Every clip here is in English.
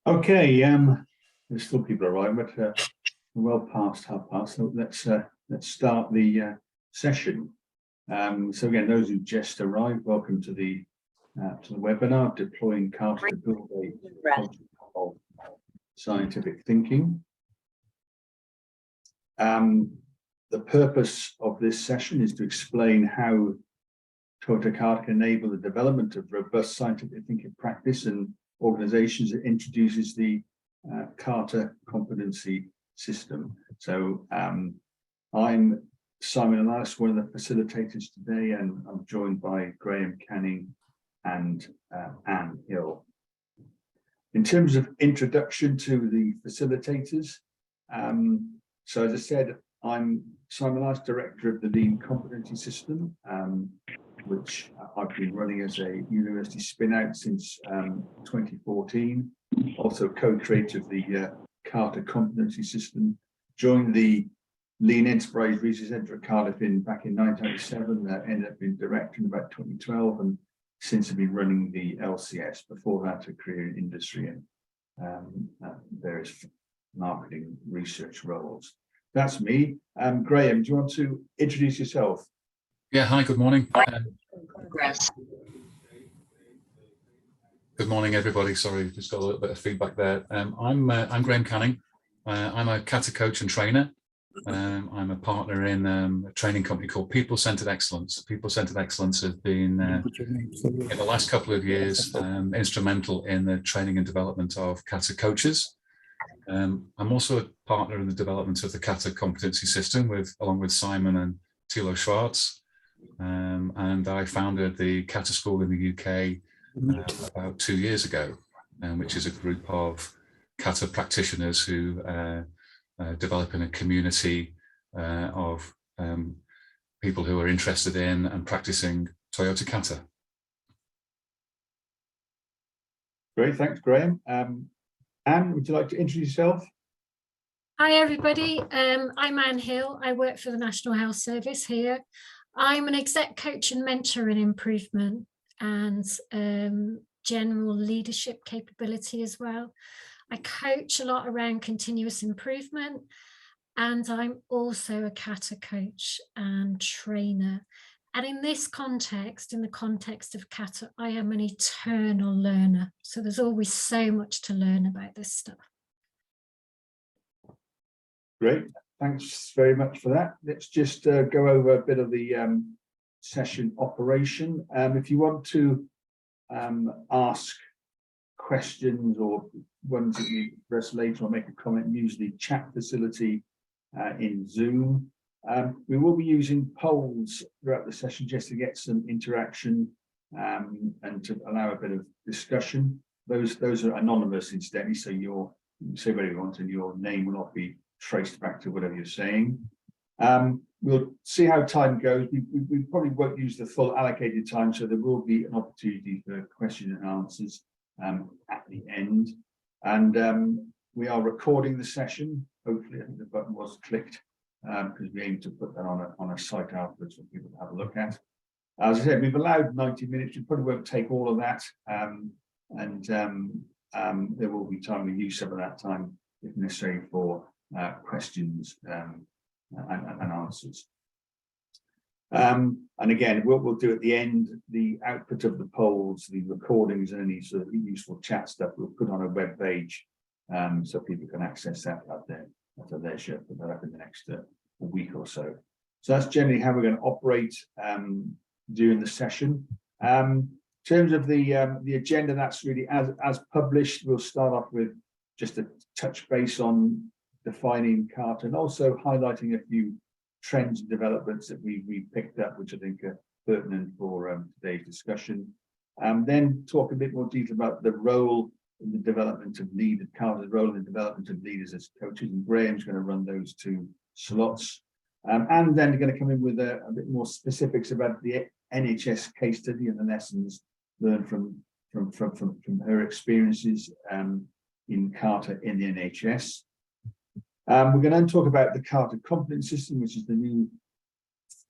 Okay, there's still people arriving, but we're well past 30, so let's start the session. So again, those who just arrived, welcome to the webinar, Deploying Kata to Build a Culture of Scientific Thinking. The purpose of this session is to explain how Toyota Kata can enable the development of robust scientific thinking practice and organizations that introduces the Kata Competency System. So I'm Simon Alice, one of the facilitators today, and I'm joined by Graham Canning and Anne Hill. In terms of introduction to the facilitators, so as I said, I'm Simon Alice, Director of the Lean Competency System, which I've been running as a university spin-out since 2014. Also co-creator of the Kata Competency System. Joined the Lean Enterprise Research Centre at Cardiff back in 1997. Ended up being director in about 2012, and since I've been running the LCS. Before that, a career in industry and various marketing research roles. That's me. Graham, do you want to introduce yourself? Yeah, hi, good morning. Good morning, everybody. Sorry, just got a little bit of feedback there. I'm Graham Canning. I'm a Kata coach and trainer. I'm a partner in a training company called People-Centered Excellence. People-Centered Excellence has been, in the last couple of years, instrumental in the training and development of Kata coaches. I'm also a partner in the development of the Kata Competency System, along with Simon and Thilo Schwartz. And I founded the Kata School in the UK about 2 years ago, which is a group of Kata practitioners who develop in a community of people who are interested in and practicing Toyota Kata. Great, thanks, Graham. Anne, would you like to introduce yourself? Hi, everybody. I'm Anne Hill. I work for the National Health Service here. I'm an exec coach and mentor in improvement and general leadership capability as well. I coach a lot around continuous improvement, and I'm also a Kata coach and trainer. And in this context, in the context of Kata, I am an eternal learner. So there's always so much to learn about this stuff. Great, thanks very much for that. Let's just go over a bit of the session operation. If you want to ask questions or ones that you press later or make a comment, use the chat facility in Zoom. We will be using polls throughout the session just to get some interaction and to allow a bit of discussion. Those are anonymous incidentally, so you say whatever you want and your name will not be traced back to whatever you're saying. We'll see how time goes. We probably won't use the full allocated time, so there will be an opportunity for questions and answers at the end. And we are recording the session. Hopefully, I think the button was clicked because we aim to put that on a site afterwards for people to have a look at. As I said, we've allowed 90 minutes. We probably won't take all of that, and there will be time. We use some of that time if necessary for questions and answers. And again, we'll do at the end the output of the polls, the recordings, and any sort of useful chat stuff we'll put on a web page so people can access that at their leisure. Put that up in the next week or so. So that's generally how we're going to operate during the session. In terms of the agenda, that's really as published. We'll start off with just a touch base on defining Kata and also highlighting a few trends and developments that we picked up, which I think are pertinent for today's discussion. Then talk a bit more detail about the role in the development of leaders, Kata's role in the development of leaders as coaches, and Graham's going to run those two slots. And then we're going to come in with a bit more specifics about the NHS case study and the lessons learned from her experiences in Kata in the NHS. We're going to then talk about the Kata Competency System, which is the new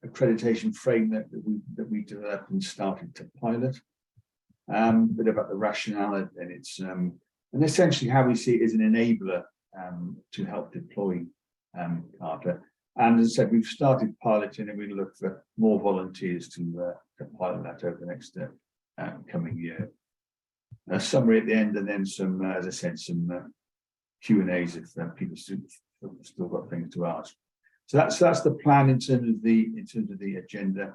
accreditation framework that we developed and started to pilot. A bit about the rationale and its And essentially how we see it is an enabler to help deploy Kata. And as I said, we've started piloting, and we look for more volunteers to pilot that over the next coming year. A summary at the end, and then some, as I said, some Q&As if people still got things to ask. So that's the plan in terms of the agenda.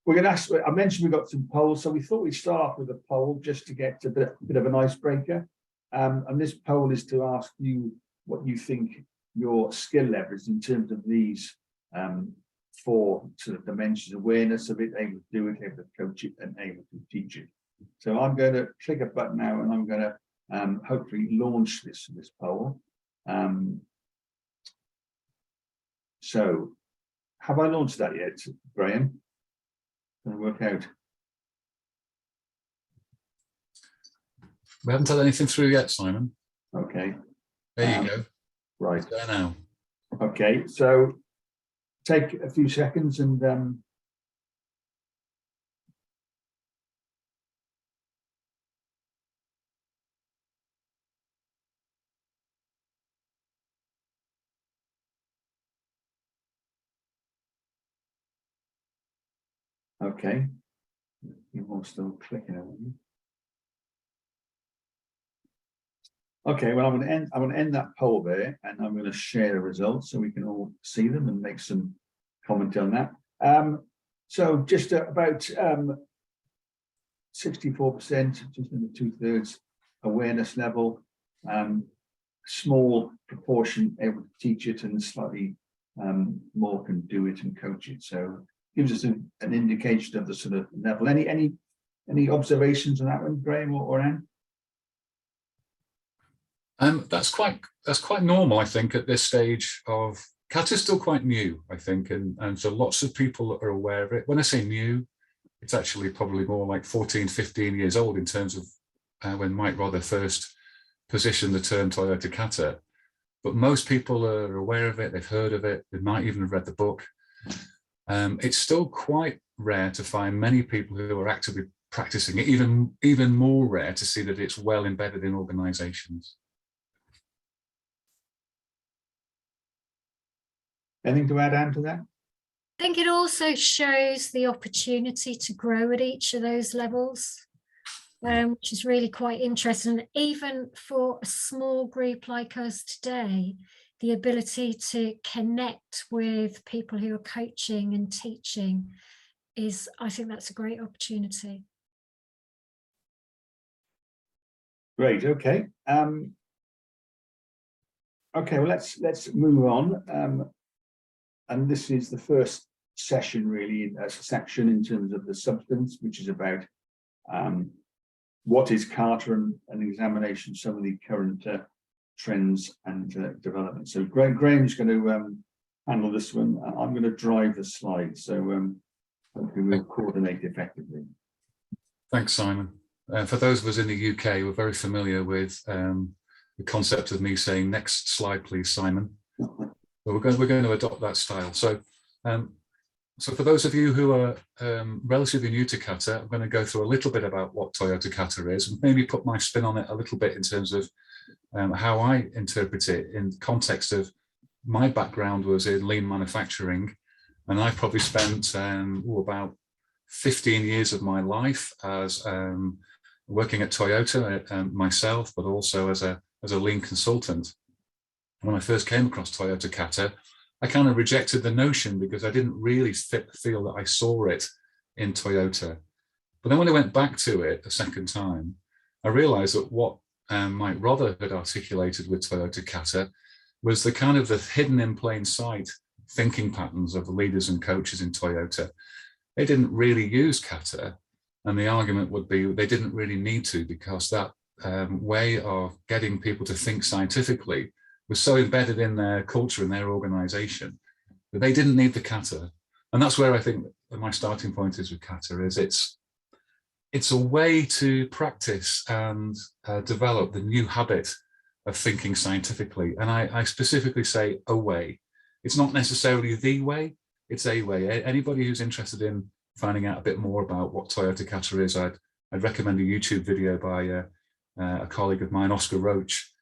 We're going to ask. I mentioned we got some polls, so we thought we'd start off with a poll just to get a bit of an icebreaker. And this poll is to ask you what you think your skill level is in terms of these 4 sort of dimensions: awareness of it, able to do it, able to coach it, and able to teach it. So I'm going to click a button now, and I'm going to hopefully launch this poll. So have I launched that yet, Graham? Going to work out. We haven't had anything through yet, Simon. Okay. There you go. Right. It's there now. Okay, so take a few seconds and okay. You're all still clicking on me. Okay, well, I'm going to end that poll there, and I'm going to share the results so we can all see them and make some comment on that. So just about 64%, just under 2/3 awareness level, small proportion able to teach it, and slightly more can do it and coach it. So gives us an indication of the sort of level. Any observations on that one, Graham or Anne? That's quite normal, I think, at this stage of Kata is still quite new, I think, and so lots of people are aware of it. When I say new, it's actually probably more like 14, 15 years old in terms of when Mike Rodder first positioned the term Toyota Kata. But most people are aware of it, they've heard of it, they might even have read the book. It's still quite rare to find many people who are actively practicing it, even more rare to see that it's well embedded in organizations. Anything to add, Anne, to that? I think it also shows the opportunity to grow at each of those levels, which is really quite interesting. Even for a small group like us today, the ability to connect with people who are coaching and teaching is, I think that's a great opportunity. Great. Okay. Okay. Well, let's move on. And this is the first session, really, a section in terms of the substance, which is about what is Kata and an examination of some of the current trends and developments. So Graham's going to handle this one. I'm going to drive the slides, so hopefully we'll coordinate effectively. Thanks, Simon. For those of us in the UK, we're very familiar with the concept of me saying, "Next slide, please, Simon." But we're going to adopt that style. So, so for those of you who are relatively new to Kata, I'm going to go through a little bit about what Toyota Kata is, and maybe put my spin on it a little bit in terms of how I interpret it in context of my background was in lean manufacturing, and I've probably spent about 15 years of my life as working at Toyota myself, but also as a lean consultant. When I first came across Toyota Kata, I kind of rejected the notion because I didn't really feel that I saw it in Toyota. But then when I went back to it a second time, I realized that what Mike Rodder had articulated with Toyota Kata was the kind of the hidden in plain sight thinking patterns of the leaders and coaches in Toyota. They didn't really use Kata, and the argument would be they didn't really need to, because that way of getting people to think scientifically was so embedded in their culture and their organization that they didn't need the Kata. And that's where I think my starting point is with Kata, is it's a way to practice and develop the new habit of thinking scientifically. And I specifically say a way. It's not necessarily the way, it's a way. Anybody who's interested in finding out a bit more about what Toyota Kata is, I'd recommend a YouTube video by a colleague of mine, Oscar Roach,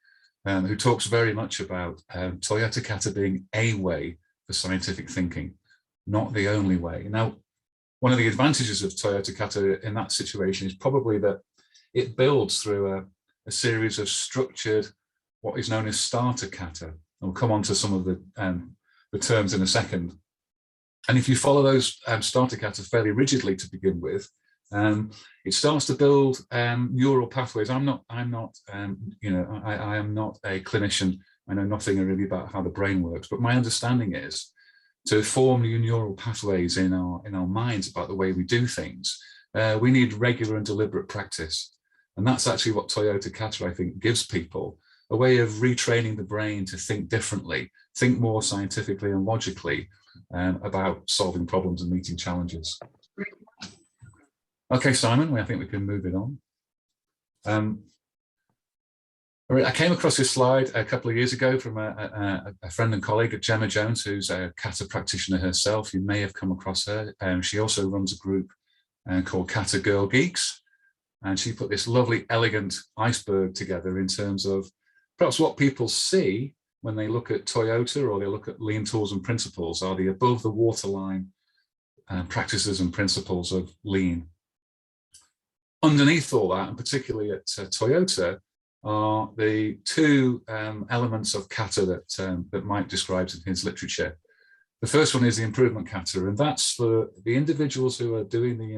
who talks very much about Toyota Kata being a way for scientific thinking, not the only way. Now, one of the advantages of Toyota Kata in that situation is probably that it builds through a series of structured, what is known as starter kata. And we'll come on to some of the terms in a second. And if you follow those starter kata fairly rigidly to begin with, it starts to build neural pathways. I am not a clinician. I know nothing really about how the brain works, but my understanding is to form new neural pathways in our minds about the way we do things, we need regular and deliberate practice. And that's actually what Toyota Kata, I think, gives people, a way of retraining the brain to think differently, think more scientifically and logically about solving problems and meeting challenges. Okay, Simon, I think we can move it on. I came across this slide a couple of years ago from a friend and colleague, Gemma Jones, who's a Kata practitioner herself. You may have come across her. She also runs a group called Kata Girl Geeks. And she put this lovely, elegant iceberg together in terms of perhaps what people see when they look at Toyota or they look at lean tools and principles are the above the waterline practices and principles of lean. Underneath all that, and particularly at Toyota, are the two elements of Kata that Mike describes in his literature. The first one is the improvement Kata, and that's for the individuals who are doing the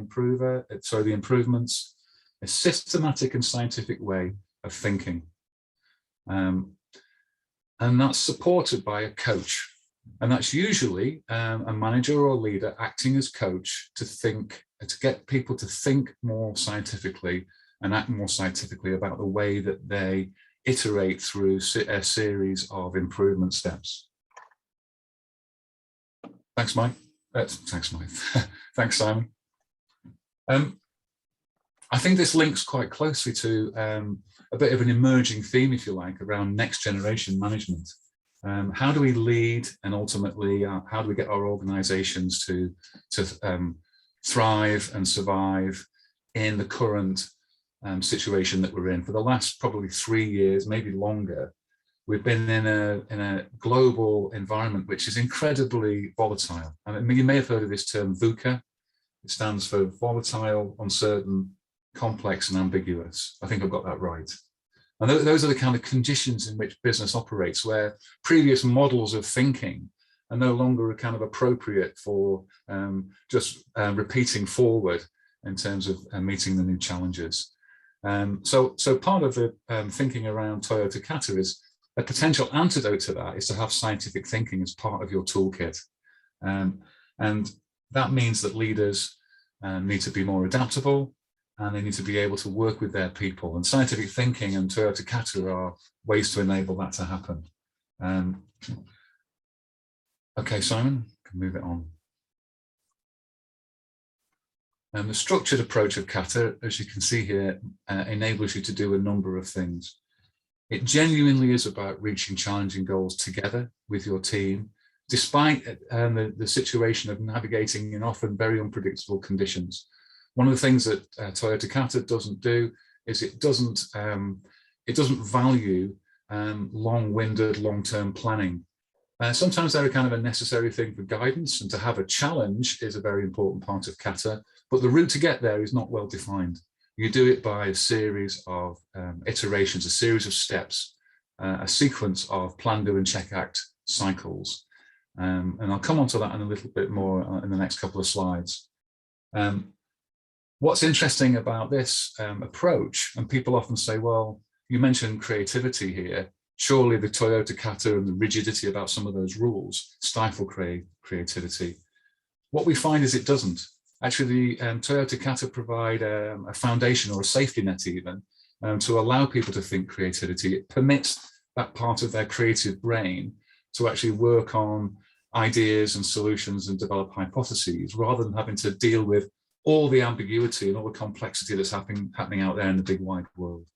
improvements, a systematic and scientific way of thinking. And that's supported by a coach. And that's usually a manager or a leader acting as coach to get people to think more scientifically and act more scientifically about the way that they iterate through a series of improvement steps. Thanks, Mike. Thanks, Mike. Thanks, Simon. I think this links quite closely to a bit of an emerging theme, if you like, around next generation management. How do we lead, and ultimately, how do we get our organizations to thrive and survive in the current situation that we're in? For the last probably 3 years, maybe longer, we've been in a global environment which is incredibly volatile. I mean, you may have heard of this term VUCA. It stands for volatile, uncertain, complex, and ambiguous. I think I've got that right. And those are the kind of conditions in which business operates, where previous models of thinking are no longer kind of appropriate for just repeating forward in terms of meeting the new challenges. So part of the thinking around Toyota Kata is a potential antidote to that is to have scientific thinking as part of your toolkit. And that means that leaders need to be more adaptable, and they need to be able to work with their people. And scientific thinking and Toyota Kata are ways to enable that to happen. Okay, Simon, can move it on. The structured approach of Kata, as you can see here, enables you to do a number of things. It genuinely is about reaching challenging goals together with your team, despite the situation of navigating in often very unpredictable conditions. One of the things that Toyota Kata doesn't do is it doesn't value long-winded, long-term planning. Sometimes they're a kind of a necessary thing for guidance, and to have a challenge is a very important part of Kata, but the route to get there is not well defined. You do it by a series of iterations, a series of steps, a sequence of plan, do, and check, act cycles. And I'll come on to that in a little bit more in the next couple of slides. What's interesting about this approach, and people often say, well, you mentioned creativity here, surely the Toyota Kata and the rigidity about some of those rules stifle creativity. What we find is it doesn't. Actually, the Toyota Kata provide a foundation or a safety net even to allow people to think creativity. It permits that part of their creative brain to actually work on ideas and solutions and develop hypotheses, rather than having to deal with all the ambiguity and all the complexity that's happening out there in the big wide world.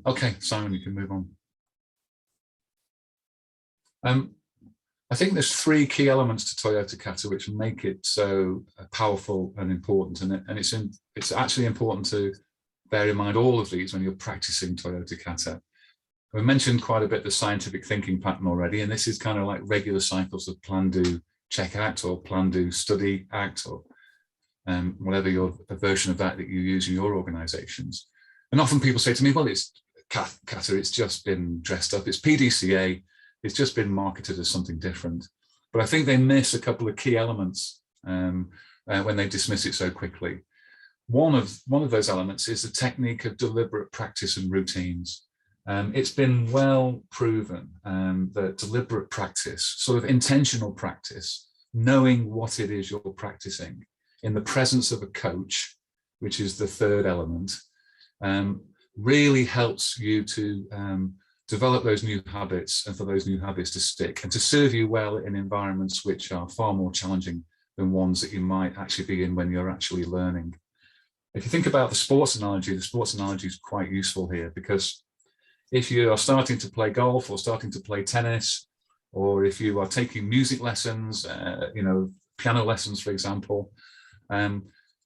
Okay, Simon, you can move on. I think there's 3 key elements to Toyota Kata which make it so powerful and important, and it's actually important to bear in mind all of these when you're practicing Toyota Kata. We mentioned quite a bit the scientific thinking pattern already, and this is kind of like regular cycles of plan, do, check, act, or plan, do, study, act, or whatever your version of that you use in your organizations. And often people say to me, well, it's Kata, it's just been dressed up, it's PDCA, it's just been marketed as something different. But I think they miss a couple of key elements when they dismiss it so quickly. One of those elements is the technique of deliberate practice and routines. It's been well proven that deliberate practice, sort of intentional practice, knowing what it is you're practicing in the presence of a coach, which is the third element, really helps you to develop those new habits and for those new habits to stick and to serve you well in environments which are far more challenging than ones that you might actually be in when you're actually learning. If you think about the sports analogy is quite useful here, because if you are starting to play golf or starting to play tennis, or if you are taking music lessons, piano lessons, for example,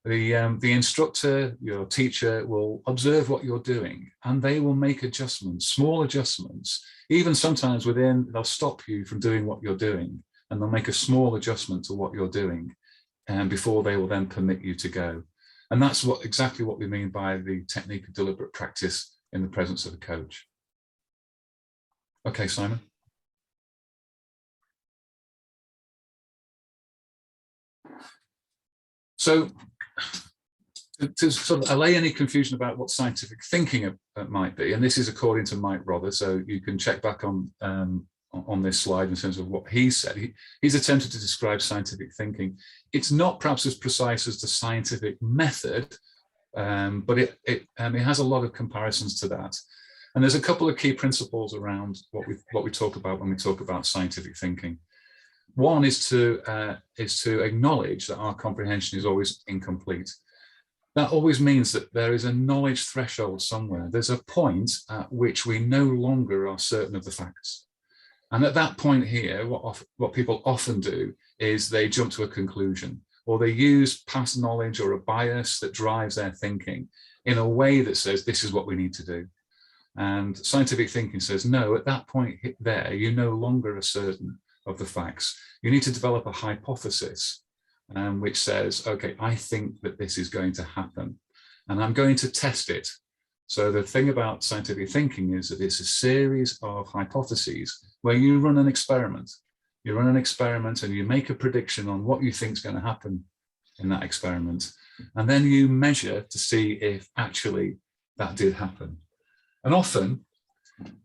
the instructor, your teacher, will observe what you're doing, and they will make adjustments, small adjustments. Even sometimes they'll stop you from doing what you're doing, and they'll make a small adjustment to what you're doing, and before they will then permit you to go. And that's exactly what we mean by the technique of deliberate practice in the presence of a coach. Okay, Simon. So to sort of allay any confusion about what scientific thinking might be, and this is according to Mike Rother, so you can check back on this slide in terms of what he said. He's attempted to describe scientific thinking. It's not perhaps as precise as the scientific method, but it has a lot of comparisons to that. And there's a couple of key principles around what we talk about when we talk about scientific thinking. One is to acknowledge that our comprehension is always incomplete. That always means that there is a knowledge threshold somewhere. There's a point at which we no longer are certain of the facts. And at that point here, what people often do is they jump to a conclusion, or they use past knowledge or a bias that drives their thinking in a way that says, this is what we need to do. And scientific thinking says, no, at that point there, you no longer are certain of the facts. You need to develop a hypothesis which says, okay, I think that this is going to happen, and I'm going to test it. So the thing about scientific thinking is that it's a series of hypotheses where you run an experiment. You run an experiment and you make a prediction on what you think is going to happen in that experiment. And then you measure to see if actually that did happen. And often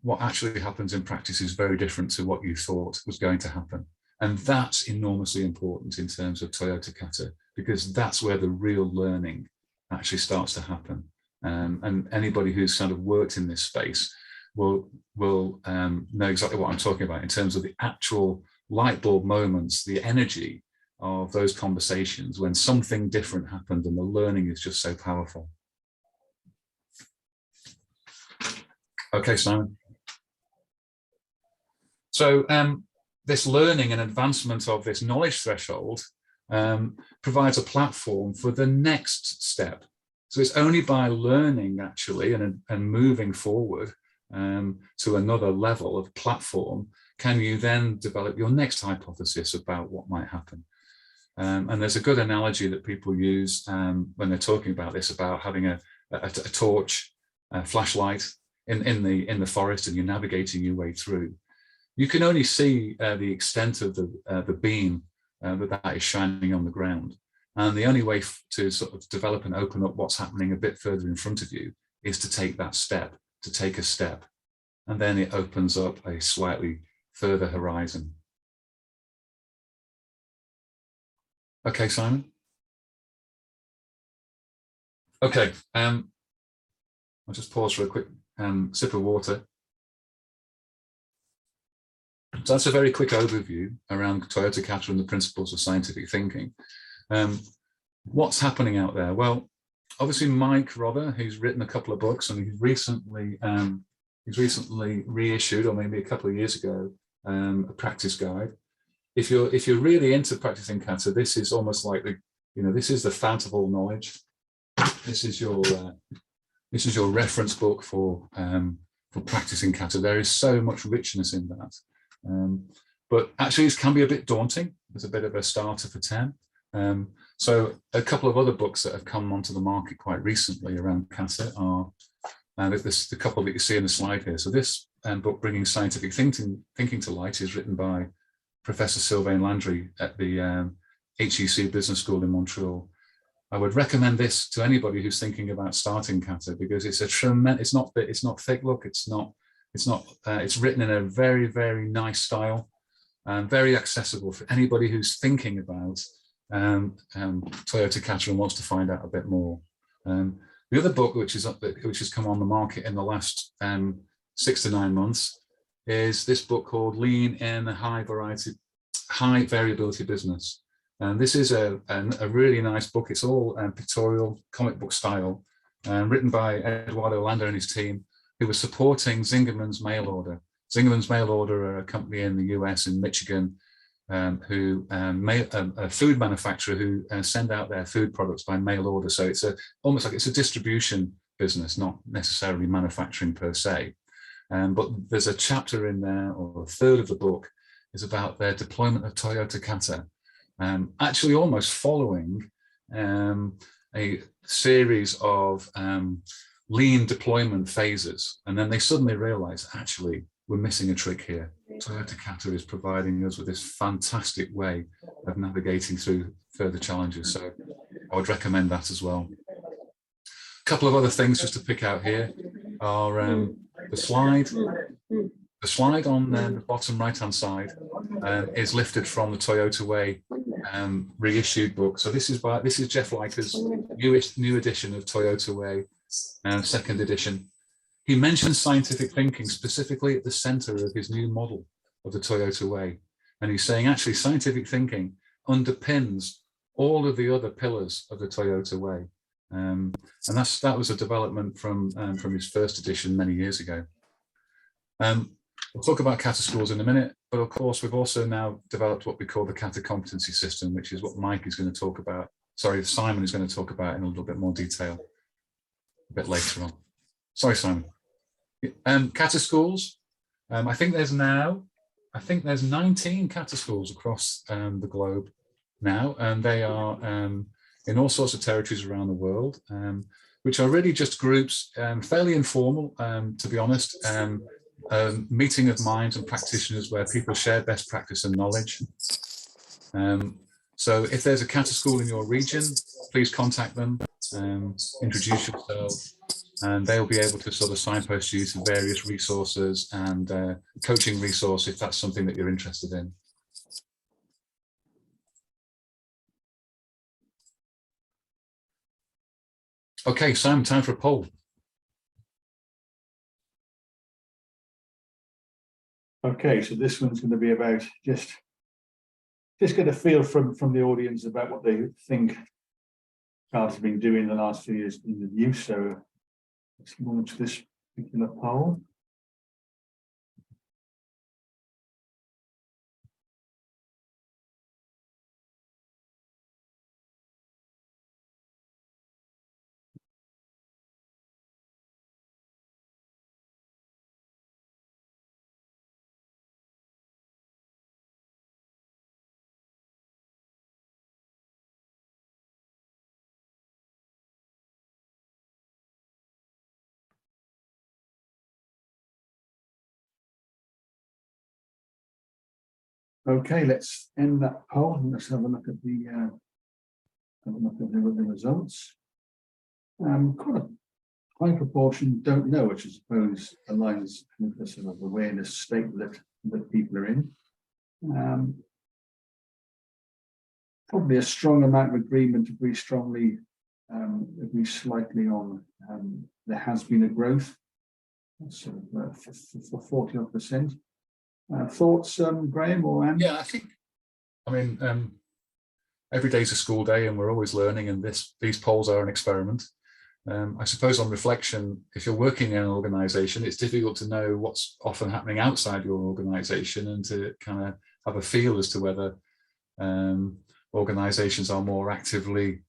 what actually happens in practice is very different to what you thought was going to happen. And that's enormously important in terms of Toyota Kata, because that's where the real learning actually starts to happen. And anybody who's kind of worked in this space will know exactly what I'm talking about in terms of the actual light bulb moments, the energy of those conversations when something different happened and the learning is just so powerful. Okay, Simon. So this learning and advancement of this knowledge threshold provides a platform for the next step. So it's only by learning actually and moving forward to another level of platform can you then develop your next hypothesis about what might happen. And there's a good analogy that people use when they're talking about this, about having a torch, a flashlight in the forest, and you're navigating your way through. You can only see the extent of the beam that is shining on the ground. And the only way to sort of develop and open up what's happening a bit further in front of you is to take that step, to take a step. And then it opens up a slightly further horizon. Okay, Simon? Okay, I'll just pause for a quick sip of water. So that's a very quick overview around Toyota Kata and the principles of scientific thinking. What's happening out there? Well, obviously Mike Rother, who's written a couple of books, and he's recently reissued, or maybe a couple of years ago, a practice guide. If you're really into practicing Kata, this is almost like this is the fount of all knowledge. This is your This is your reference book for practicing kata. There is so much richness in that. But actually, it can be a bit daunting. There's a bit of a starter for 10. So a couple of other books that have come onto the market quite recently around kata are, the couple that you see in the slide here. So this book, Bringing Scientific Thinking to Light, is written by Professor Sylvain Landry at the HEC Business School in Montreal. I would recommend this to anybody who's thinking about starting kata, because it's a tremendous. It's not thick. Look, it's written in a very, very nice style and very accessible for anybody who's thinking about Toyota Kata and wants to find out a bit more. The other book, which has come on the market in the last 6 to 9 months, is this book called Lean in a High Variability Business. And this is a really nice book. It's all pictorial, comic book style, written by Eduardo Landa and his team, who were supporting Zingerman's Mail Order. Zingerman's Mail Order are a company in the US, in Michigan, who a food manufacturer who send out their food products by mail order. So it's almost like it's a distribution business, not necessarily manufacturing per se. But there's a chapter in there, or a third of the book, is about their deployment of Toyota Kata, actually almost following a series of lean deployment phases. And then they suddenly realized, actually, we're missing a trick here. Toyota Kata is providing us with this fantastic way of navigating through further challenges. So I would recommend that as well. A couple of other things just to pick out here are the slide. The slide on the bottom right-hand side is lifted from the Toyota Way reissued book. So this is Jeff Leiker's new edition of Toyota Way, second edition. He mentions scientific thinking specifically at the center of his new model of the Toyota Way. And he's saying, actually, scientific thinking underpins all of the other pillars of the Toyota Way. And that was a development from his first edition many years ago. We'll talk about Kata schools in a minute, but of course, we've also now developed what we call the Kata Competency System, which is what Mike is going to talk about. Sorry, Simon is going to talk about in a little bit more detail a bit later on. Sorry, Simon. Kata schools. I think there's 19 Kata schools across the globe now, and they are in all sorts of territories around the world, which are really just groups, fairly informal, to be honest, meeting of minds and practitioners where people share best practice and knowledge. So if there's a Kata school in your region, please contact them, introduce yourself, and they'll be able to sort of signpost you to various resources and coaching resource if that's something that you're interested in. Okay, Sam, time for a poll. Okay, so this one's going to be about just get a feel from the audience about what they think Kata's been doing the last few years in the use. So let's launch this particular poll. Okay, let's end that poll and let's have a look at the results. Quite a high proportion don't know, which I suppose aligns with the sort of awareness state that people are in. Probably a strong amount of agreement, agree strongly, agree slightly on there has been a growth, sort of for 40-odd%. Thoughts, Graham or Anne? Yeah, I mean, every day's a school day and we're always learning, and these polls are an experiment. I suppose on reflection, if you're working in an organization, it's difficult to know what's often happening outside your organization and to kind of have a feel as to whether organizations are more actively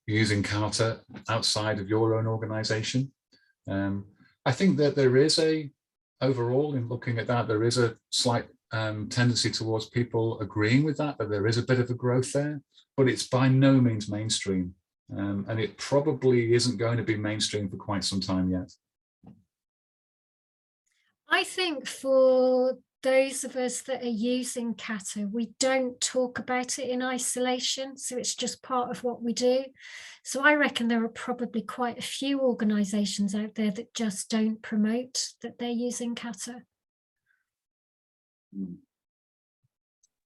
using Kata outside of your own organization. I think that there is overall in looking at that, there is a slight tendency towards people agreeing with that there is a bit of a growth there, but it's by no means mainstream. And it probably isn't going to be mainstream for quite some time yet. I think for those of us that are using Kata, we don't talk about it in isolation, so it's just part of what we do. So I reckon there are probably quite a few organisations out there that just don't promote that they're using Kata.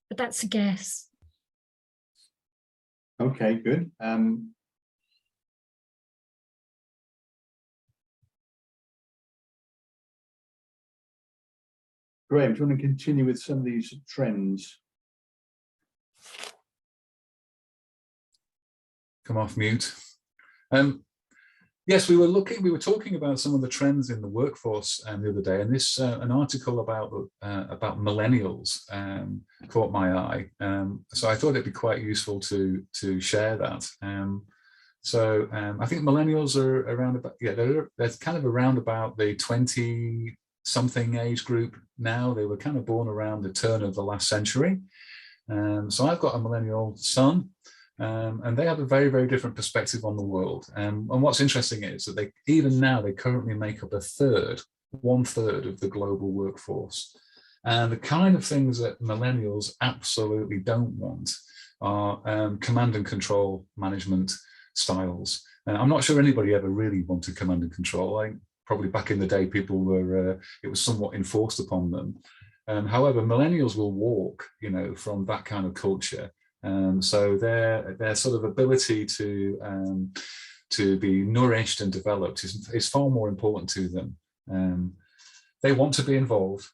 But that's a guess. Okay, good. Graham, do you want to continue with some of these trends? Come off mute. Yes, we were talking about some of the trends in the workforce the other day, and this an article about millennials caught my eye. So I thought it'd be quite useful to share that. I think millennials are around about, they're kind of around about the 20-something age group now. They were kind of born around the turn of the last century. So I've got a millennial son. And they have a very, very different perspective on the world. And what's interesting is that even now they currently make up 1/3 of the global workforce. And the kind of things that millennials absolutely don't want are command and control management styles. And I'm not sure anybody ever really wanted command and control. Probably back in the day, people were, it was somewhat enforced upon them. However, millennials will walk, from that kind of culture. So their sort of ability to be nourished and developed is far more important to them. They want to be involved.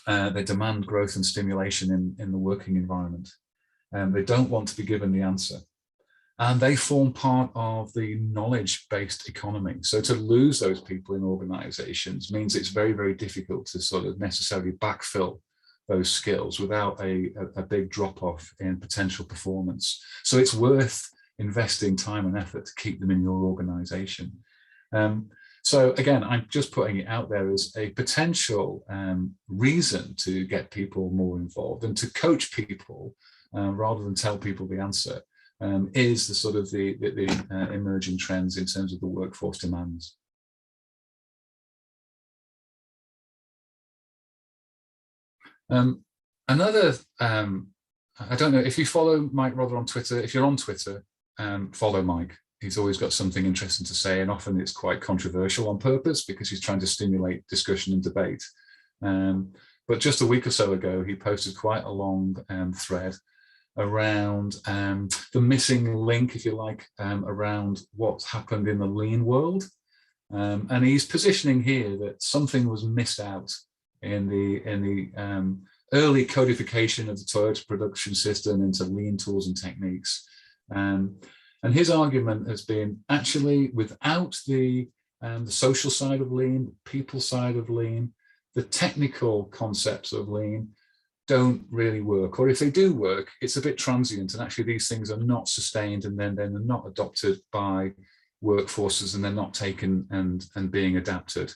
They demand growth and stimulation in the working environment. They don't want to be given the answer. And they form part of the knowledge-based economy. So to lose those people in organizations means it's very, very difficult to sort of necessarily backfill those skills without a big drop-off in potential performance. So it's worth investing time and effort to keep them in your organization. So again, I'm just putting it out there as a potential reason to get people more involved and to coach people rather than tell people the answer is the sort of the emerging trends in terms of the workforce demands. I don't know if you follow Mike Rother on Twitter. If you're on Twitter, follow Mike. He's always got something interesting to say, and often it's quite controversial on purpose because he's trying to stimulate discussion and debate. But just a week or so ago, he posted quite a long thread around the missing link, if you like, around what's happened in the lean world. And he's positioning here that something was missed out in the early codification of the Toyota production system into lean tools and techniques. And his argument has been actually without the social side of lean, the people side of lean, the technical concepts of lean don't really work. Or if they do work, it's a bit transient, and actually these things are not sustained, and then they're not adopted by workforces, and they're not taken and being adapted.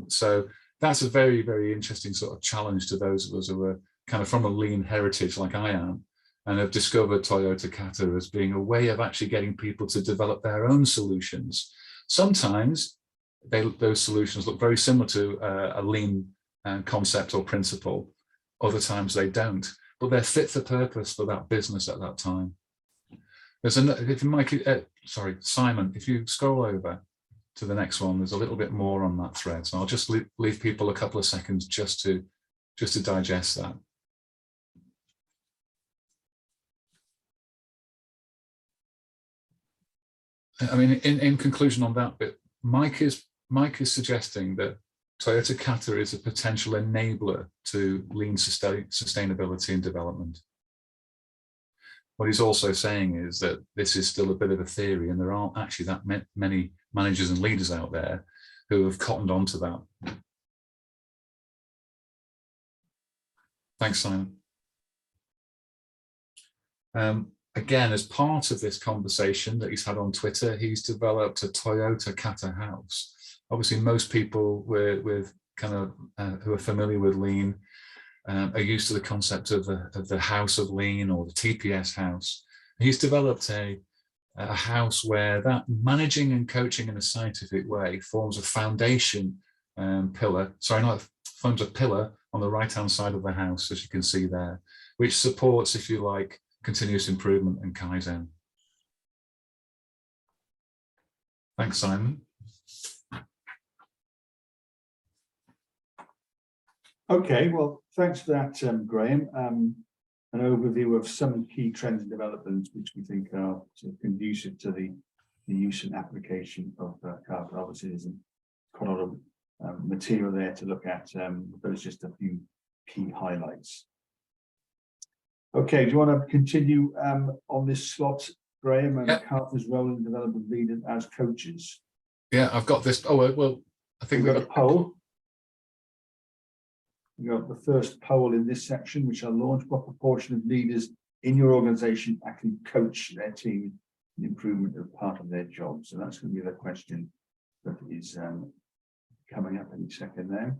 So that's a very, very interesting sort of challenge to those of us who are kind of from a lean heritage like I am, and have discovered Toyota Kata as being a way of actually getting people to develop their own solutions. Sometimes those solutions look very similar to a lean concept or principle. Other times they don't, but they're fit for purpose for that business at that time. There's Simon, if you scroll over to the next one, there's a little bit more on that thread. So I'll just leave people a couple of seconds just to digest that. I mean, in conclusion on that bit, Mike is suggesting that Toyota Kata is a potential enabler to lean sustainability and development. What he's also saying is that this is still a bit of a theory, and there aren't actually that many managers and leaders out there who have cottoned onto that. Thanks, Simon. again, as part of this conversation that he's had on Twitter, he's developed a Toyota Kata house. Obviously, most people with kind of who are familiar with lean are used to the concept of the house of lean, or the TPS house. He's developed a house where that managing and coaching in a scientific way forms a foundation pillar. Sorry, forms a pillar on the right-hand side of the house, as you can see there, which supports, if you like, continuous improvement and Kaizen. Thanks, Simon. Okay, well, thanks for that, Graham. An overview of some key trends and developments which we think are sort of conducive to the use and application of Kata. Obviously, there's quite a lot of material there to look at, but it's just a few key highlights. Okay, do you want to continue on this slot, Graham, and Kata's role in developing leaders as coaches? Yeah, I've got this. Oh, well, I think we've got a poll. We've got the first poll in this section, which I'll launch. What proportion of leaders in your organization actually coach their team in improvement of part of their job? So that's going to be the question that is coming up any second there.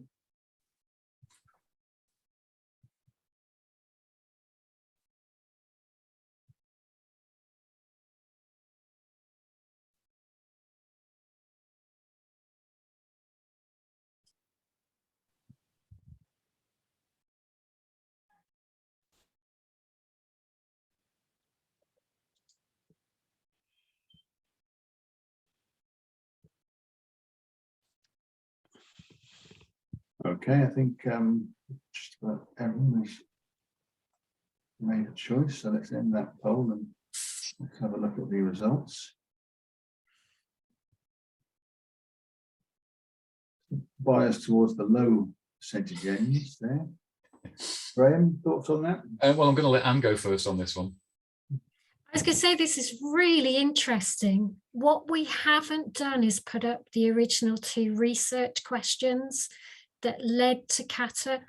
Okay, I think just about everyone has made a choice, so let's end that poll and let's have a look at the results. Bias towards the low percentage ends there. Graham, thoughts on that? Well, I'm going to let Anne go first on this one. I was going to say, this is really interesting. What we haven't done is put up the original 2 research questions that led to Kata.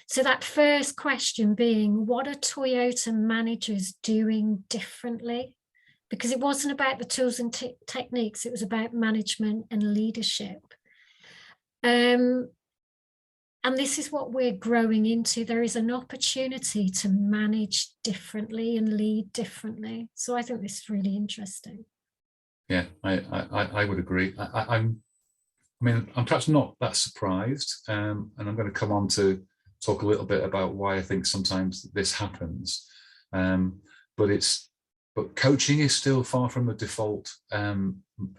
So that first question being, what are Toyota managers doing differently? Because it wasn't about the tools and techniques, it was about management and leadership. And this is what we're growing into. There is an opportunity to manage differently and lead differently. So I think this is really interesting. Yeah, I would agree. I mean, I'm perhaps not that surprised, and I'm going to come on to talk a little bit about why I think sometimes this happens. But coaching is still far from the default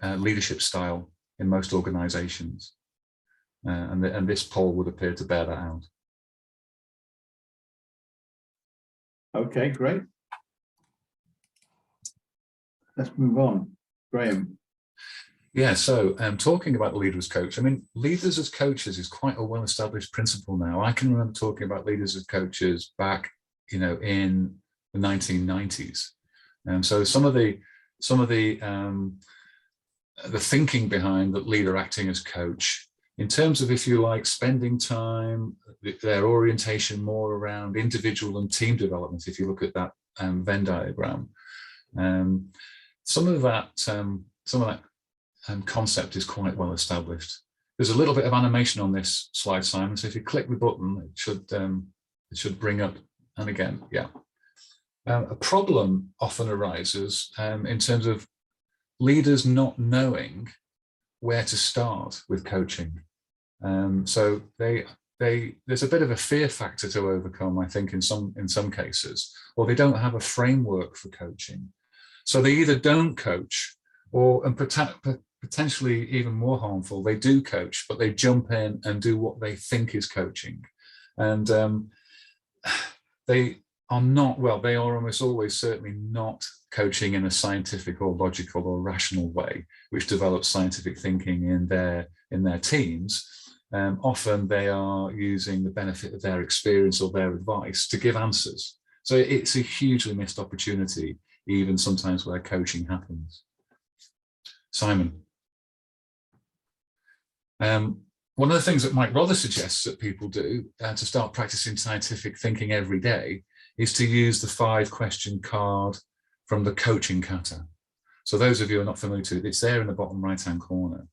leadership style in most organizations. And this poll would appear to bear that out. Okay, great. Let's move on. Graham. Yeah, so talking about the leader as coach, I mean, leaders as coaches is quite a well-established principle now. I can remember talking about leaders as coaches back, you know, in the 1990s. And so some of the thinking behind the leader acting as coach, in terms of, if you like, spending time, their orientation more around individual and team development, if you look at that Venn diagram, some of that concept is quite well established. There's a little bit of animation on this slide, Simon, so if you click the button, it should bring up, and again, yeah. A problem often arises in terms of leaders not knowing where to start with coaching. So there's a bit of a fear factor to overcome, I think, in some cases, or they don't have a framework for coaching. So they either don't coach, or, and potentially even more harmful, they do coach, but they jump in and do what they think is coaching. And they are not, well, they are almost always certainly not coaching in a scientific or logical or rational way, which develops scientific thinking in their teams. Often they are using the benefit of their experience or their advice to give answers. So it's a hugely missed opportunity, even sometimes where coaching happens. Simon. One of the things that Mike Rother suggests that people do to start practicing scientific thinking every day is to use the 5-question card from the coaching kata. So those of you who are not familiar with it, it's there in the bottom right-hand corner.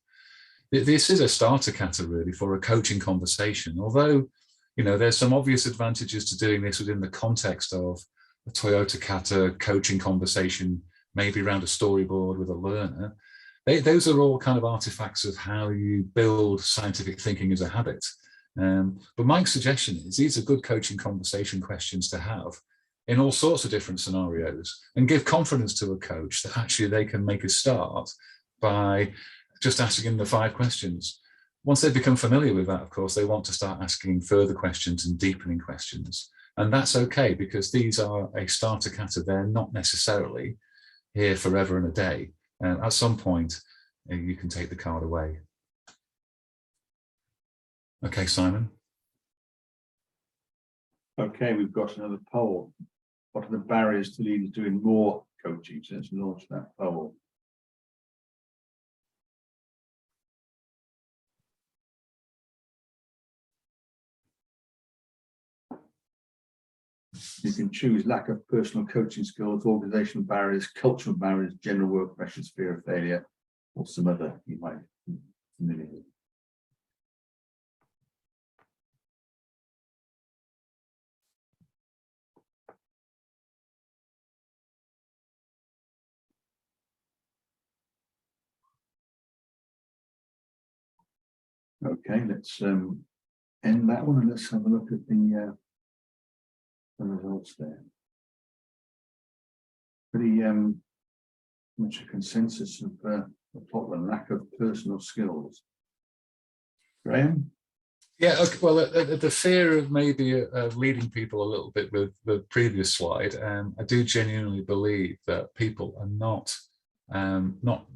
This is a starter kata really for a coaching conversation, although, you know, there's some obvious advantages to doing this within the context of a Toyota Kata coaching conversation, maybe around a storyboard with a learner. Those are all kind of artifacts of how you build scientific thinking as a habit. But Mike's suggestion is these are good coaching conversation questions to have in all sorts of different scenarios, and give confidence to a coach that actually they can make a start by just asking them the 5 questions. Once they become familiar with that, of course, they want to start asking further questions and deepening questions. And that's okay, because these are a starter kata. They're not necessarily here forever and a day. At some point, you can take the card away. Okay, Simon. Okay, we've got another poll. What are the barriers to leaders doing more coaching? So let's launch that poll. You can choose lack of personal coaching skills, organizational barriers, cultural barriers, general work pressures, fear of failure, or some other you might be familiar with. Okay, let's end that one and let's have a look at the results there. Pretty much a consensus of the problem, lack of personal skills. Graham? Yeah, okay, well, the fear of maybe leading people a little bit with the previous slide, I do genuinely believe that people are not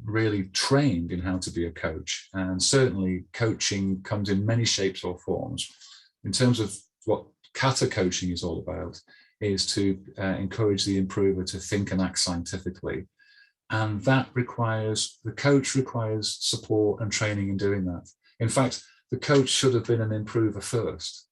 really trained in how to be a coach, and certainly coaching comes in many shapes or forms. In terms of what Kata coaching is all about, is to encourage the improver to think and act scientifically, and that requires, the coach requires support and training in doing that. In fact, the coach should have been an improver first,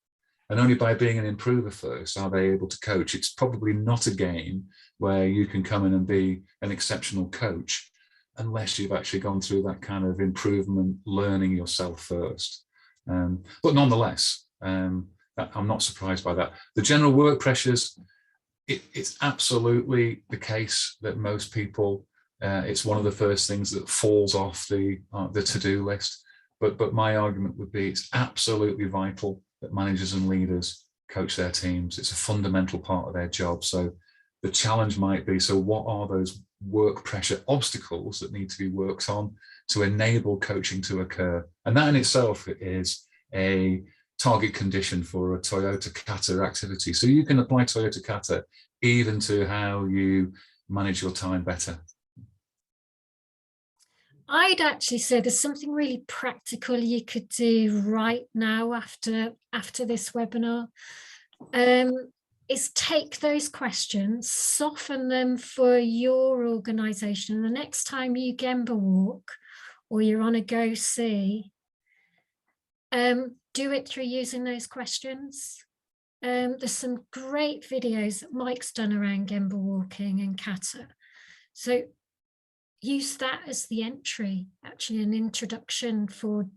and only by being an improver first are they able to coach. It's probably not a game where you can come in and be an exceptional coach unless you've actually gone through that kind of improvement learning yourself first. But nonetheless, I'm not surprised by that. The general work pressures, it's absolutely the case that most people, it's one of the first things that falls off the to-do list. But my argument would be it's absolutely vital that managers and leaders coach their teams. It's a fundamental part of their job. So the challenge might be, so what are those work pressure obstacles that need to be worked on to enable coaching to occur? And that in itself is a target condition for a Toyota Kata activity. So you can apply Toyota Kata even to how you manage your time better. I'd actually say there's something really practical you could do right now after this webinar. Is take those questions, soften them for your organisation. The next time you Gemba walk or you're on a go see, do it through using those questions. There's some great videos that Mike's done around Gemba walking and Kata. So use that as the entry, actually an introduction for,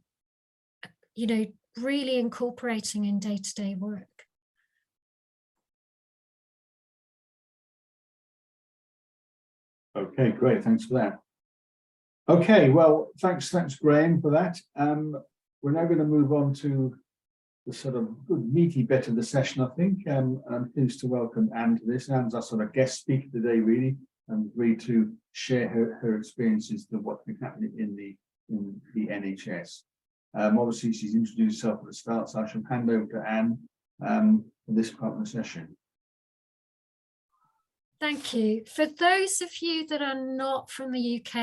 you know, really incorporating in day-to-day work. Okay, great, thanks for that. Okay, well, thanks Graham for that. We're now going to move on to the sort of good meaty bit of the session, I think. I'm pleased to welcome Anne to this. Anne's our sort of guest speaker today, really, and agreed to share her experiences of what's been happening in the NHS. Obviously, she's introduced herself at the start, so I shall hand over to Anne for this part of the session. Thank you. For those of you that are not from the UK,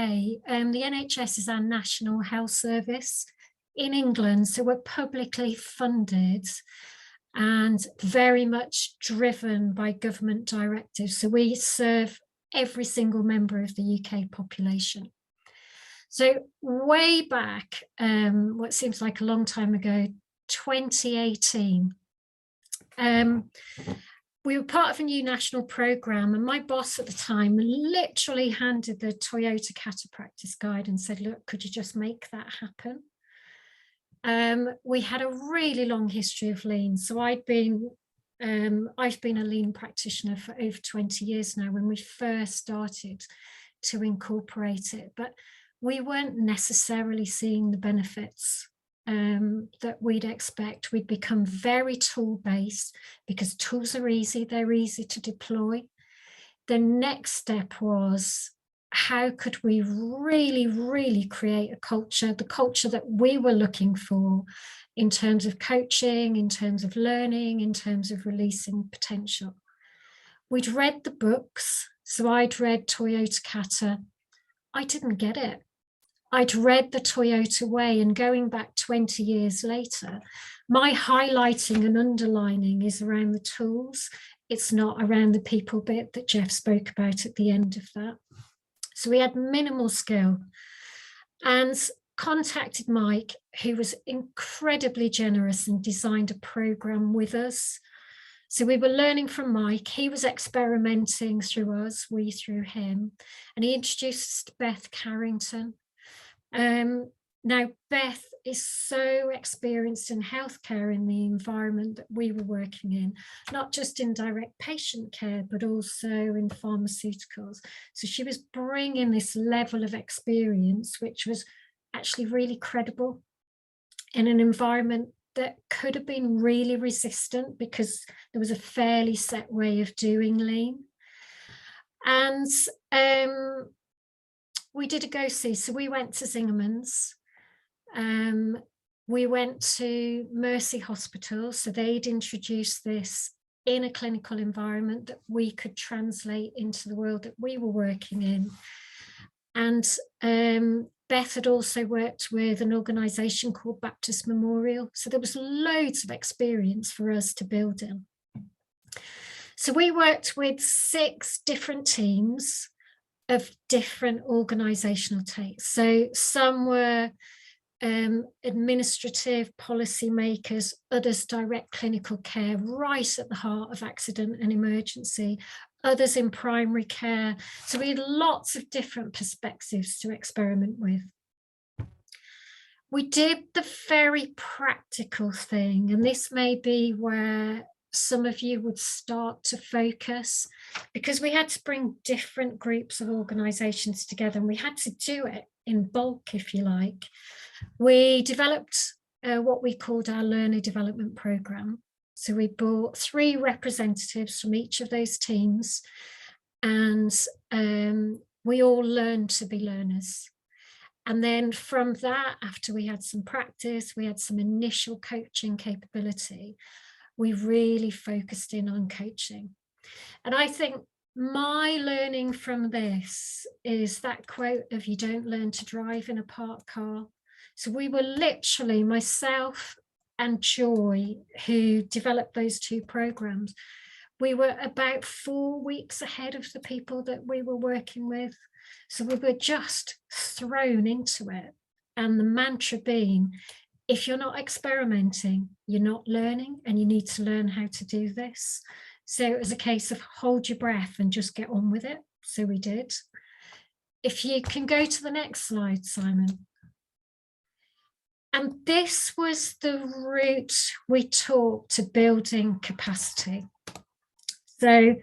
the NHS is our national health service in England, so we're publicly funded and very much driven by government directives. So we serve every single member of the UK population. So way back, what seems like a long time ago, 2018, we were part of a new national program, and my boss at the time literally handed the Toyota Kata practice guide and said, look, could you just make that happen? We had a really long history of lean. So I've been a lean practitioner for over 20 years now when we first started to incorporate it, but we weren't necessarily seeing the benefits that we'd expect. We'd become very tool-based because tools are easy, they're easy to deploy. The next step was, how could we really create a culture, the culture that we were looking for in terms of coaching, in terms of learning, in terms of releasing potential. We'd read the books, so I'd read Toyota Kata. I didn't get it. I'd read the Toyota Way, and going back 20 years later, my highlighting and underlining is around the tools. It's not around the people bit that Jeff spoke about at the end of that. So we had minimal skill, and contacted Mike, who was incredibly generous and designed a program with us. So we were learning from Mike. He was experimenting through us, we through him, and he introduced Beth Carrington. Now, Beth is so experienced in healthcare, in the environment that we were working in, not just in direct patient care, but also in pharmaceuticals. So she was bringing this level of experience, which was actually really credible in an environment that could have been really resistant because there was a fairly set way of doing lean. And we did a go-see. So we went to Zingerman's. We went to Mercy Hospital. So they'd introduced this in a clinical environment that we could translate into the world that we were working in. And Beth had also worked with an organisation called Baptist Memorial. So there was loads of experience for us to build in. So we worked with 6 different teams of different organisational takes. So some were administrative policy makers, others direct clinical care right at the heart of accident and emergency, others in primary care. So we had lots of different perspectives to experiment with. We did the very practical thing, and this may be where some of you would start to focus, because we had to bring different groups of organisations together, and we had to do it in bulk, if you like. We developed what we called our learner development programme. So we brought 3 representatives from each of those teams, and we all learned to be learners. And then from that, after we had some practice, we had some initial coaching capability, we really focused in on coaching. And I think my learning from this is that quote of, you don't learn to drive in a parked car. So we were literally, myself and Joy, who developed those 2 programs, we were about 4 weeks ahead of the people that we were working with. So we were just thrown into it. And the mantra being, if you're not experimenting, you're not learning, and you need to learn how to do this. So it was a case of hold your breath and just get on with it. So we did. If you can go to the next slide, Simon. And this was the route we took to building capacity. So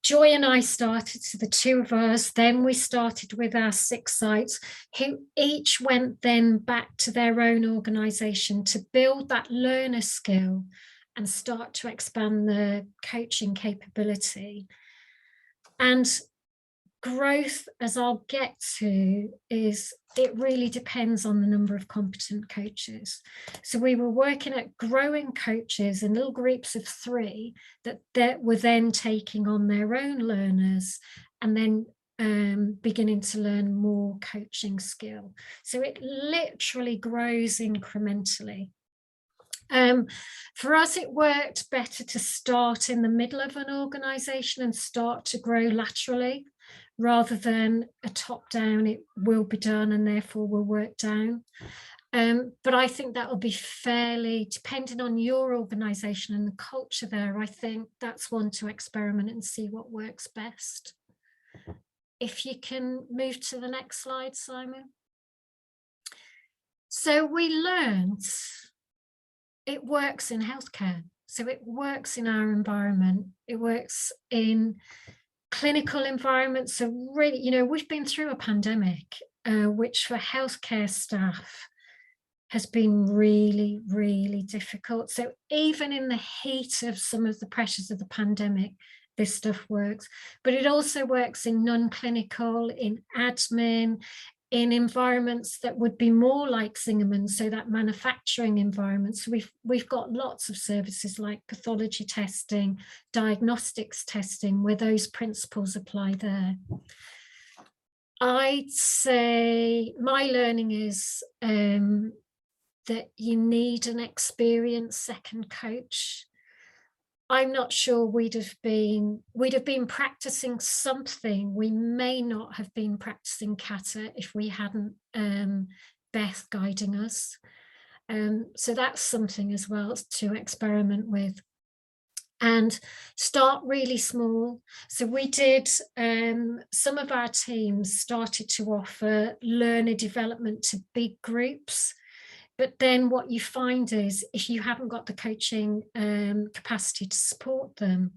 Joy and I started, so the 2 of us, then we started with our 6 sites, who each went then back to their own organisation to build that learner skill and start to expand the coaching capability. And growth, as I'll get to, is it really depends on the number of competent coaches. So we were working at growing coaches in little groups of 3 that were then taking on their own learners and then beginning to learn more coaching skill. So it literally grows incrementally. For us, it worked better to start in the middle of an organisation and start to grow laterally, rather than a top down, it will be done and therefore will work down. But I think that will be fairly, depending on your organisation and the culture there, I think that's one to experiment and see what works best. If you can move to the next slide, Simon. So we learned it works in healthcare. So it works in our environment. It works in clinical environments. So really, you know, we've been through a pandemic, which for healthcare staff has been really, really difficult. So even in the heat of some of the pressures of the pandemic, this stuff works, but it also works in non-clinical, in admin, in environments that would be more like Zingerman, so that manufacturing environment. So we've got lots of services like pathology testing, diagnostics testing, where those principles apply there. I'd say my learning is that you need an experienced second coach. I'm not sure we'd have been practicing something. We may not have been practicing Kata if we hadn't Beth guiding us. So that's something as well to experiment with. And start really small. So we did, some of our teams started to offer learner development to big groups. But then what you find is if you haven't got the coaching capacity to support them,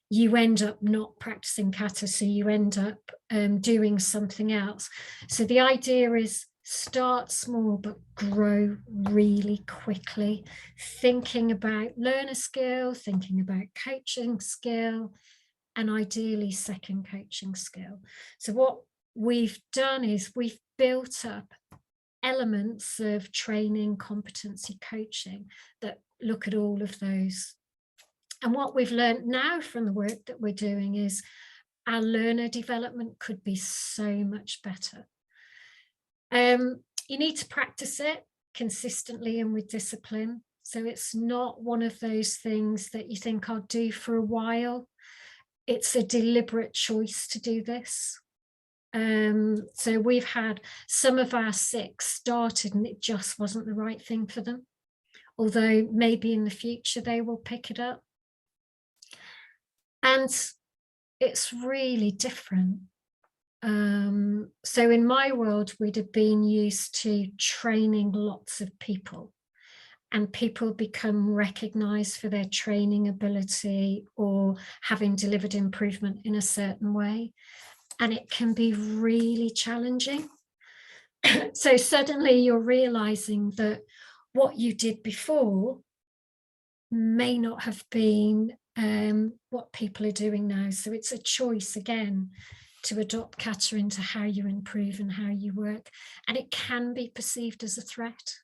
you end up not practicing Kata, so you end up doing something else. So the idea is start small but grow really quickly, thinking about learner skill, thinking about coaching skill, and ideally second coaching skill. So what we've done is we've built up elements of training, competency coaching that look at all of those. And what we've learned now from the work that we're doing is our learner development could be so much better. You need to practice it consistently and with discipline. So it's not one of those things that you think I'll do for a while. It's a deliberate choice to do this. So we've had some of our 6 started and it just wasn't the right thing for them, although maybe in the future they will pick it up. And it's really different. So in my world, we'd have been used to training lots of people, and people become recognized for their training ability or having delivered improvement in a certain way. And it can be really challenging. So suddenly you're realizing that what you did before may not have been what people are doing now. So it's a choice again to adopt Kata into how you improve and how you work. And it can be perceived as a threat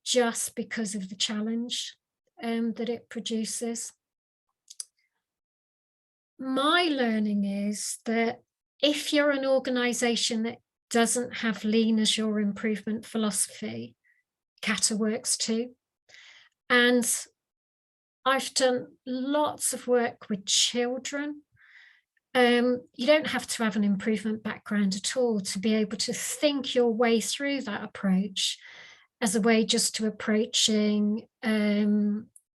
just because of the challenge that it produces. My learning is that if you're an organization that doesn't have lean as your improvement philosophy, Kata works too. And I've done lots of work with children. You don't have to have an improvement background at all to be able to think your way through that approach as a way just to approaching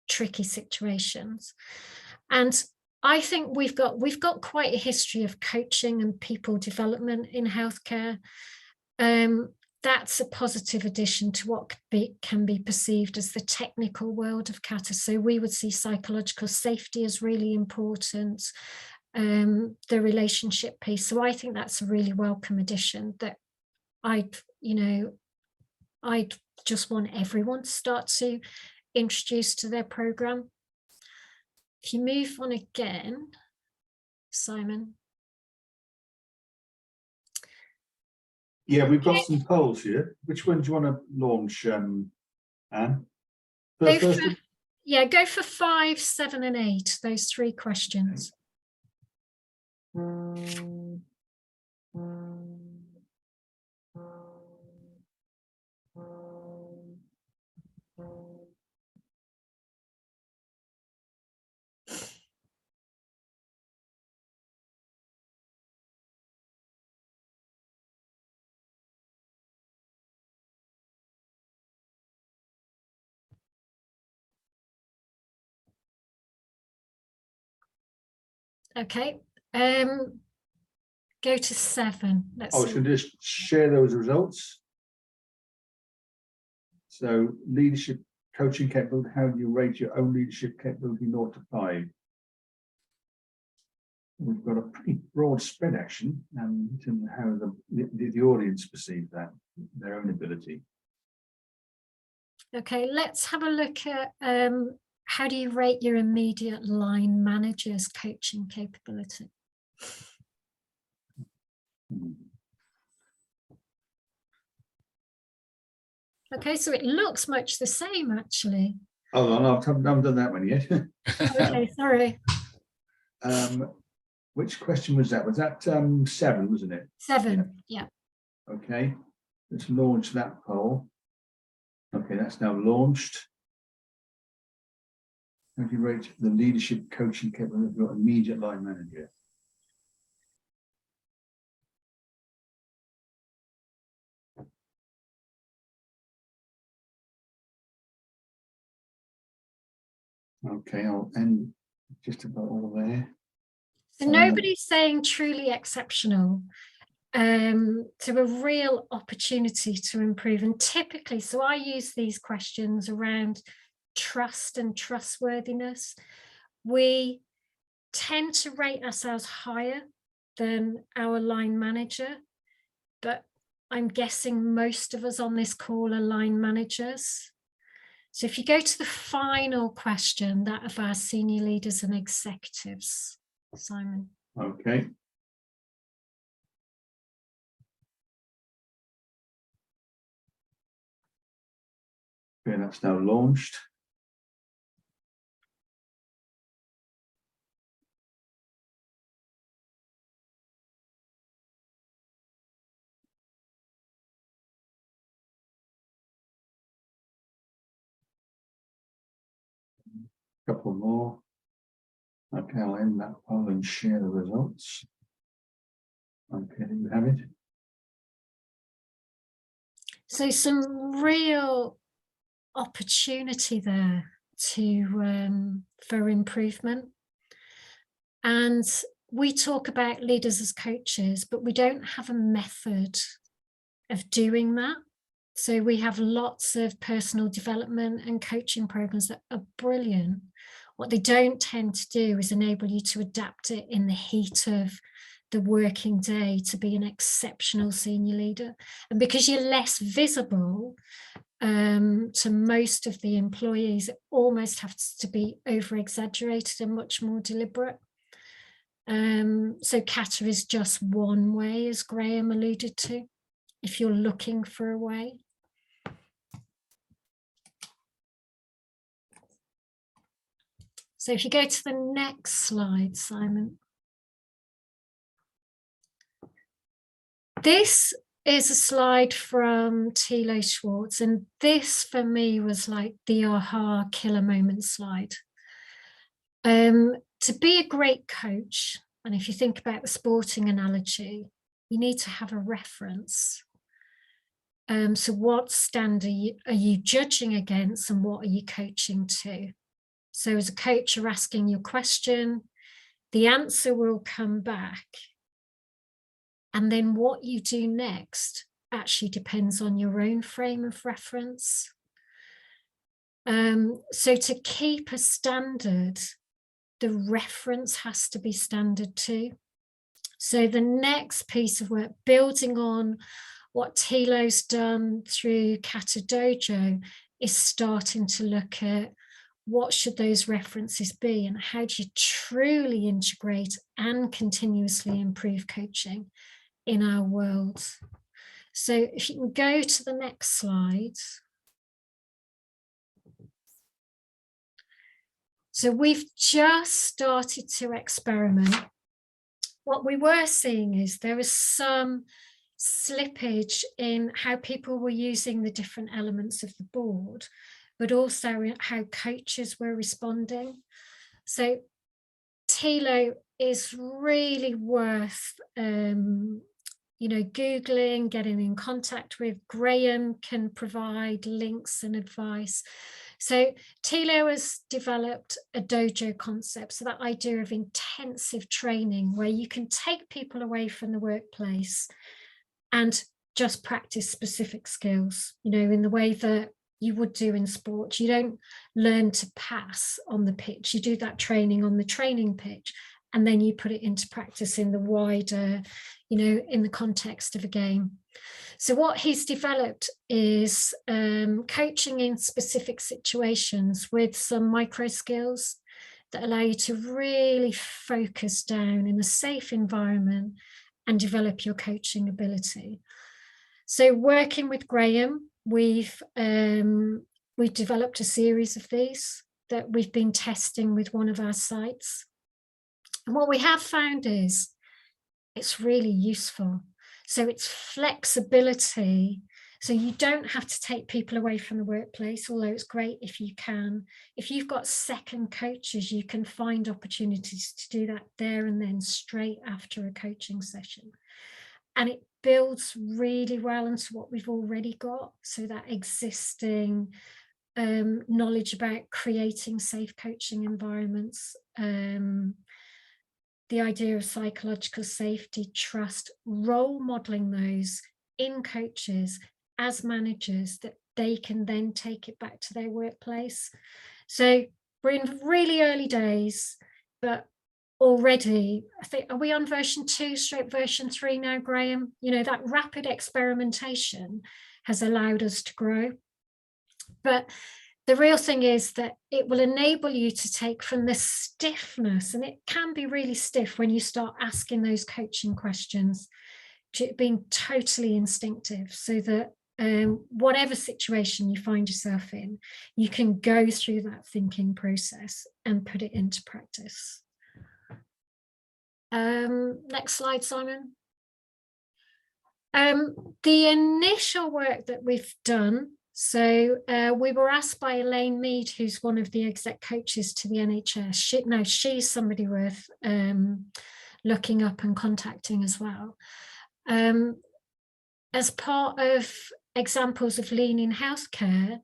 tricky situations. And I think we've got quite a history of coaching and people development in healthcare. That's a positive addition to what can be perceived as the technical world of Kata. So we would see psychological safety as really important, the relationship piece. So I think that's a really welcome addition that I'd just want everyone to start to introduce to their program. If you move on again, Simon. Yeah, we've got some polls here. Which one do you want to launch, Anne? Go for 5, 7 and 8, those 3 questions. Okay. Go to 7. Let's Oh, see. should just share those results. So leadership coaching capability, how do you rate your own leadership capability 0 to 5? We've got a pretty broad spread actually, in terms of how the audience perceive that, their own ability. Okay, let's have a look at how do you rate your immediate line manager's coaching capability? Okay, so it looks much the same actually. Oh, no, I haven't done that one yet. Okay, sorry. Which question was that? Was that 7, wasn't it? 7, yeah. Okay, let's launch that poll. Okay, that's now launched. How do you rate the leadership coaching capability of your immediate line manager? Okay, I'll end just about all there. So nobody's saying truly exceptional. To a real opportunity to improve. And typically, so I use these questions around trust and trustworthiness. We tend to rate ourselves higher than our line manager, but I'm guessing most of us on this call are line managers. So if you go to the final question, that of our senior leaders and executives, Simon. Okay. Okay, that's now launched. Couple more. Okay, I'll end that poll and share the results. Okay, there you have it. So some real opportunity there to for improvement. And we talk about leaders as coaches, but we don't have a method of doing that. So we have lots of personal development and coaching programs that are brilliant. What they don't tend to do is enable you to adapt it in the heat of the working day to be an exceptional senior leader. And because you're less visible to most of the employees, it almost has to be over exaggerated and much more deliberate. So Kata is just one way, as Graham alluded to, if you're looking for a way. So if you go to the next slide, Simon. This is a slide from Thilo Schwartz, and this for me was like the aha killer moment slide. To be a great coach, and if you think about the sporting analogy, you need to have a reference. So what standard are you judging against, and what are you coaching to? So as a coach, you're asking your question, the answer will come back. And then what you do next actually depends on your own frame of reference. So to keep a standard, the reference has to be standard too. So the next piece of work, building on what Thilo's done through Kata Dojo, is starting to look at what should those references be and how do you truly integrate and continuously improve coaching in our world. So if you can go to the next slide. So we've just started to experiment. What we were seeing is there was some slippage in how people were using the different elements of the board, but also how coaches were responding. So Thilo is really worth Googling, getting in contact with. Graham can provide links and advice. So Tilo has developed a dojo concept, so that idea of intensive training where you can take people away from the workplace and just practice specific skills, in the way that you would do in sport. You don't learn to pass on the pitch. You do that training on the training pitch, and then you put it into practice in the wider, in the context of a game. So what he's developed is coaching in specific situations with some micro skills that allow you to really focus down in a safe environment and develop your coaching ability. So working with Graham, we've developed a series of these that we've been testing with one of our sites. And what we have found is it's really useful. So it's flexibility. So you don't have to take people away from the workplace, although it's great if you can. If you've got second coaches, you can find opportunities to do that there and then, straight after a coaching session. And it builds really well into what we've already got. So that existing knowledge about creating safe coaching environments, the idea of psychological safety, trust, role modeling those in coaches as managers, that they can then take it back to their workplace. So we're in really early days, but already, I think, are we on version 2 / version 3 now, Graham? That rapid experimentation has allowed us to grow. But the real thing is that it will enable you to take from the stiffness, and it can be really stiff when you start asking those coaching questions, to it being totally instinctive, so that whatever situation you find yourself in, you can go through that thinking process and put it into practice. Next slide, Simon. The initial work that we've done, so we were asked by Elaine Mead, who's one of the exec coaches to the NHS. She's somebody worth looking up and contacting as well. As part of examples of lean in healthcare,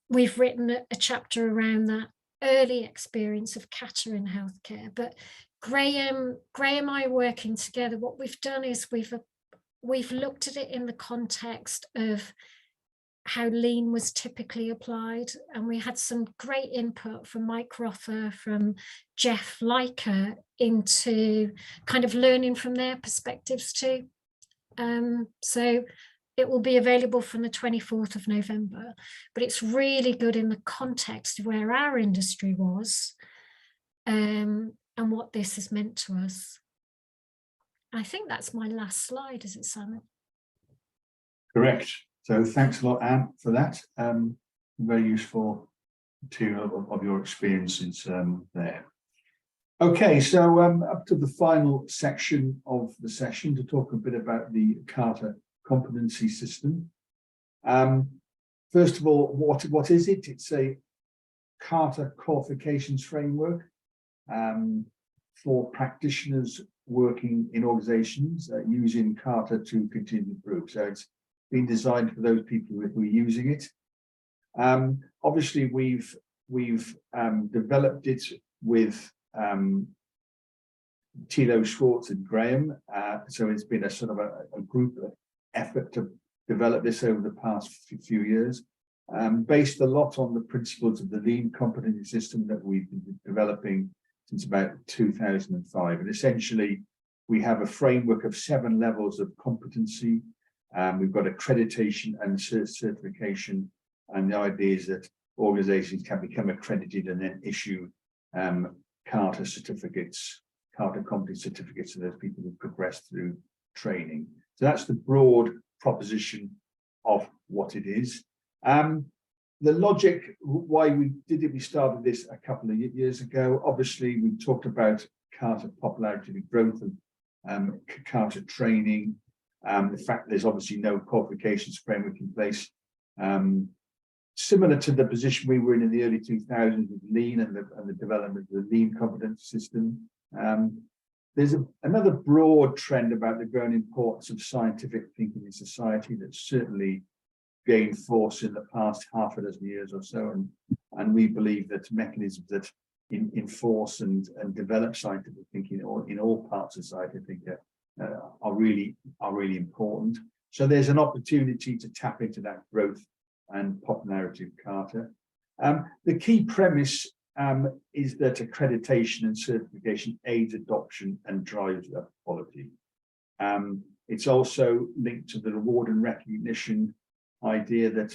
we've written a chapter around that early experience of Kata in healthcare. But Graham and I working together, what we've done is we've looked at it in the context of how lean was typically applied, and we had some great input from Mike Rother, from Jeff Leiker, into kind of learning from their perspectives too. So it will be available from the 24th of November, but it's really good in the context of where our industry was, and what this has meant to us. I think that's my last slide, is it, Simon? Correct. So thanks a lot, Anne, for that. Very useful material of your experiences there. Okay, so up to the final section of the session to talk a bit about the Kata Competency System. First of all, what is it? It's a Kata qualifications framework for practitioners working in organizations using Kata to continue to improve. So it's been designed for those people who are using it. Obviously, we've developed it with Tilo, Schwartz and Graham. So it's been a sort of a group effort to develop this over the past few years, based a lot on the principles of the lean competency system that we've been developing since about 2005. And essentially, we have a framework of 7 levels of competency. We've got accreditation and certification. And the idea is that organizations can become accredited and then issue Kata certificates, Kata competency certificates to those people who progress through training. So that's the broad proposition of what it is. The logic, why we did it, we started this a couple of years ago. Obviously, we talked about Kata popularity, the growth of Kata training, the fact there's obviously no qualifications framework in place. Similar to the position we were in the early 2000s with lean and the development of the lean competency system. there's another broad trend about the growing importance of scientific thinking in society that's certainly gained force in the past half a dozen years or so, and we believe that mechanisms that enforce and develop scientific thinking in all parts of society, I think, are really important. So there's an opportunity to tap into that growth and popularity of Kata. The key premise is that accreditation and certification aids adoption and drives up quality. It's also linked to the reward and recognition idea that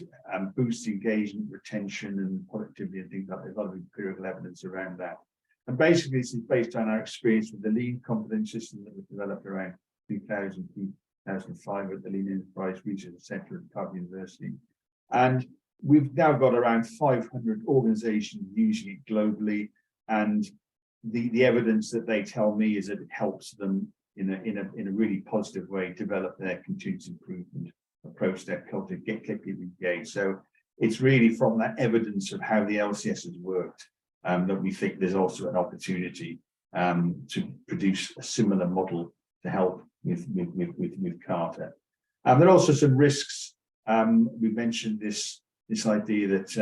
boosts engagement, retention, and productivity, and things like that. There's a lot of empirical evidence around that. And basically, this is based on our experience with the Lean Competency System that was developed around 2000, 2005 at the Lean Enterprise Research Centre at Cardiff University. And we've now got around 500 organizations using it globally. And the evidence that they tell me is that it helps them in a really positive way develop their continuous improvement approach, their culture, get people engaged. So it's really from that evidence of how the LCS has worked that we think there's also an opportunity to produce a similar model to help with Kata. There are also some risks. We mentioned this idea that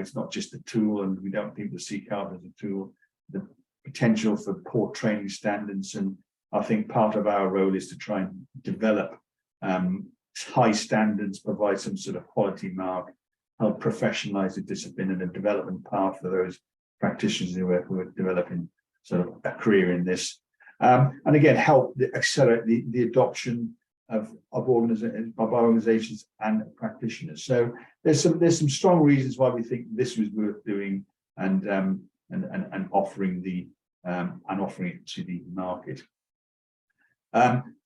it's not just a tool, and we don't want people to see Kata as a tool. The potential for poor training standards, and I think part of our role is to try and develop high standards, provide some sort of quality mark, help professionalize the discipline and a development path for those practitioners who are developing sort of a career in this. And again, help accelerate the adoption of organizations and practitioners. So there's some strong reasons why we think this was worth doing and offering it to the market.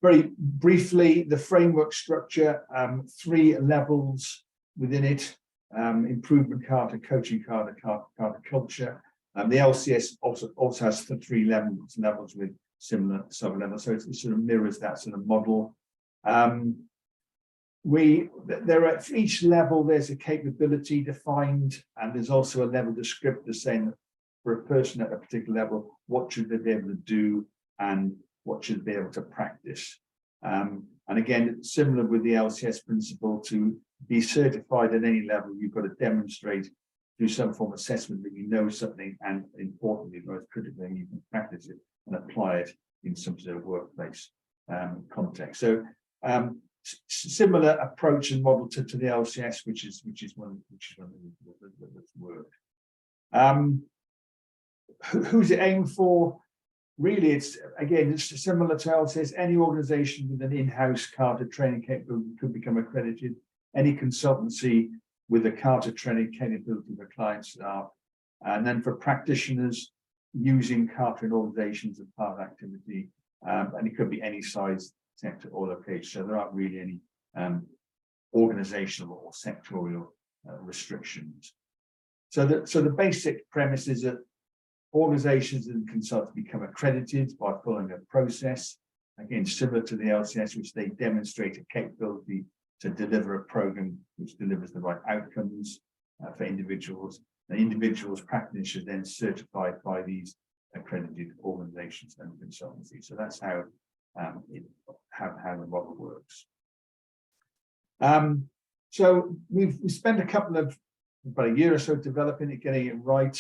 Very briefly, the framework structure, 3 levels within it: improvement Kata, coaching Kata, Kata culture. The LCS also has 3 levels with similar sub-levels, so it sort of mirrors that sort of model. There are, for each level, there's a capability defined, and there's also a level descriptor saying that for a person at a particular level, what should they be able to do and what should they be able to practice. And again, similar with the LCS principle, to be certified at any level, you've got to demonstrate through some form of assessment that you know something, and importantly, most critically, you can practice it and apply it in some sort of workplace context. So similar approach and model to the LCS, which is one that's worked. Who's it aimed for? Really, it's similar to LCS. Any organization with an in-house Kata training capability could become accredited. Any consultancy with a Kata training capability for client staff. And then for practitioners using Kata in organizations as part of activity. And it could be any size, sector, or location. So there aren't really any organizational or sectorial restrictions. So the basic premise is that organizations and consultants become accredited by following a process, again, similar to the LCS, which they demonstrate a capability to deliver a program which delivers the right outcomes for individuals. And individuals, practitioners, then certified by these accredited organizations and consultancies. So that's how the model works. So we've spent about a year or so developing it, getting it right.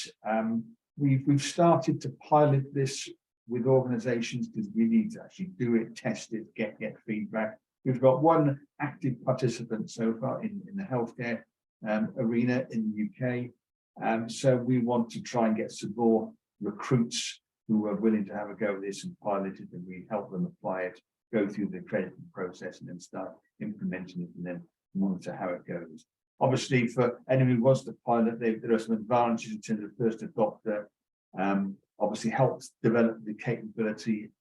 We've started to pilot this with organizations because we need to actually do it, test it, get feedback. We've got one active participant so far in the healthcare arena in the UK. So we want to try and get some more recruits who are willing to have a go at this and pilot it, and we help them apply it, go through the accrediting process, and then start implementing it and then monitor how it goes. Obviously, for anyone who wants to pilot, there are some advantages in terms of first adopter. Obviously, helps develop the capability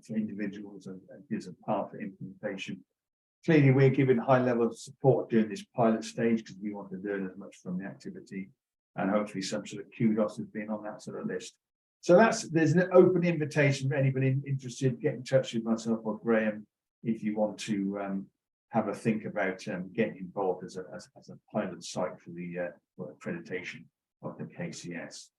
for individuals and gives a path for implementation. Clearly, we're giving high level of support during this pilot stage because we want to learn as much from the activity, and hopefully some sort of kudos has been on that sort of list. So there's an open invitation for anybody interested. Get in touch with myself or Graham if you want to have a think about getting involved as a pilot site for the accreditation of the KCS.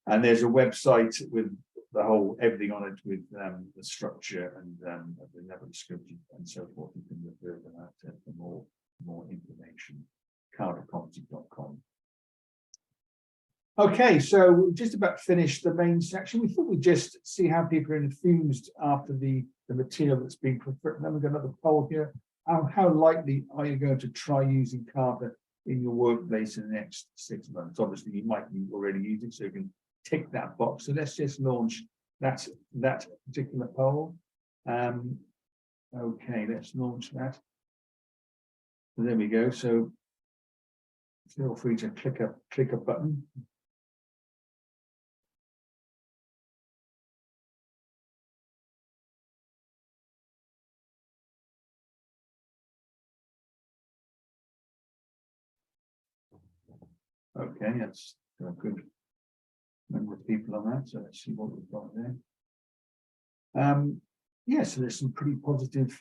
And there's a website with the whole everything on it, with the structure and the level of scripting and so forth. You can refer to that for more information. KataCompetency.com. Okay, so we've just about finished the main section. We thought we'd just see how people are enthused after the material that's been prepared. Then we've got another poll here. How likely are you going to try using Kata in your workplace in the next 6 months? Obviously, you might be already using it, so you can tick that box. So let's just launch that particular poll. Okay, let's launch that. So there we go. So feel free to click a button. Okay, that's a good number of people on that. So let's see what we've got there. Yeah, so there's some pretty positive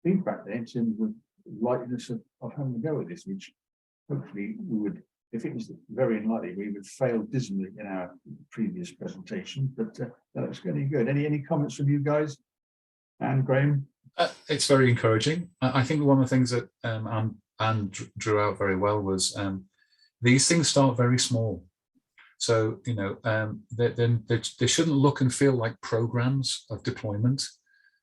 feedback there in terms of likeliness of having to go with this, which hopefully we would, if it was very unlikely, we would fail dismally in our previous presentation. But that looks really good. Any comments from you guys? And Graham? It's very encouraging. I think one of the things that Anne drew out very well was these things start very small. So, you know, they shouldn't look and feel like programs of deployment.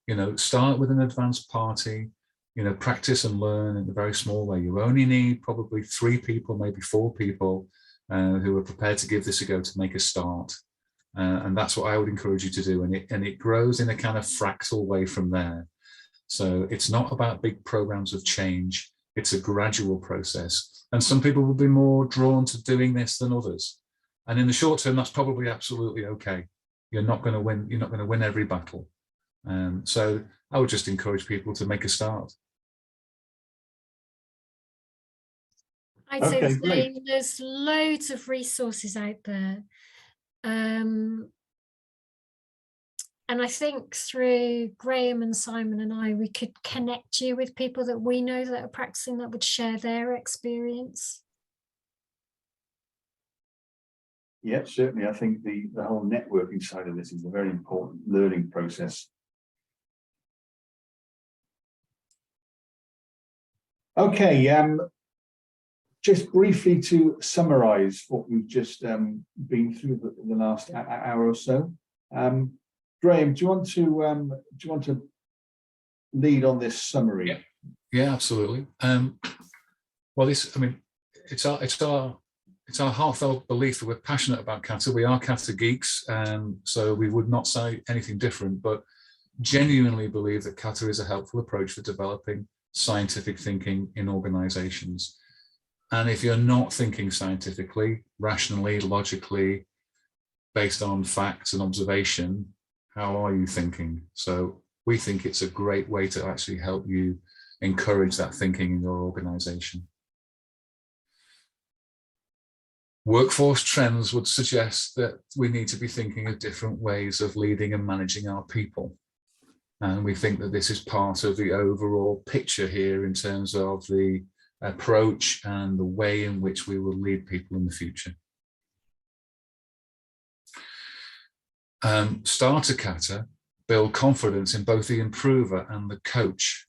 You know, start with an advanced party, you know, practice and learn in a very small way. You only need probably 3 people, maybe 4 people who are prepared to give this a go to make a start. And that's what I would encourage you to do. And it grows in a kind of fractal way from there. So it's not about big programs of change. It's a gradual process. And some people will be more drawn to doing this than others. And in the short term, that's probably absolutely okay. You're not going to win. You're not going to win every battle. So I would just encourage people to make a start. I'd say the same. There's loads of resources out there. And I think through Graham and Simon and I, we could connect you with people that we know that are practicing that would share their experience. Yeah, certainly. I think the whole networking side of this is a very important learning process. Okay, just briefly to summarize what we've just been through the last hour or so. Graham, do you want to lead on this summary? Yeah, absolutely. Well, this, I mean, it's our heartfelt belief that we're passionate about Kata. We are Kata geeks, so we would not say anything different, but genuinely believe that Kata is a helpful approach for developing scientific thinking in organizations. And if you're not thinking scientifically, rationally, logically, based on facts and observation, how are you thinking? So we think it's a great way to actually help you encourage that thinking in your organization. Workforce trends would suggest that we need to be thinking of different ways of leading and managing our people. And we think that this is part of the overall picture here in terms of the approach and the way in which we will lead people in the future. Starter Kata build confidence in both the improver and the coach.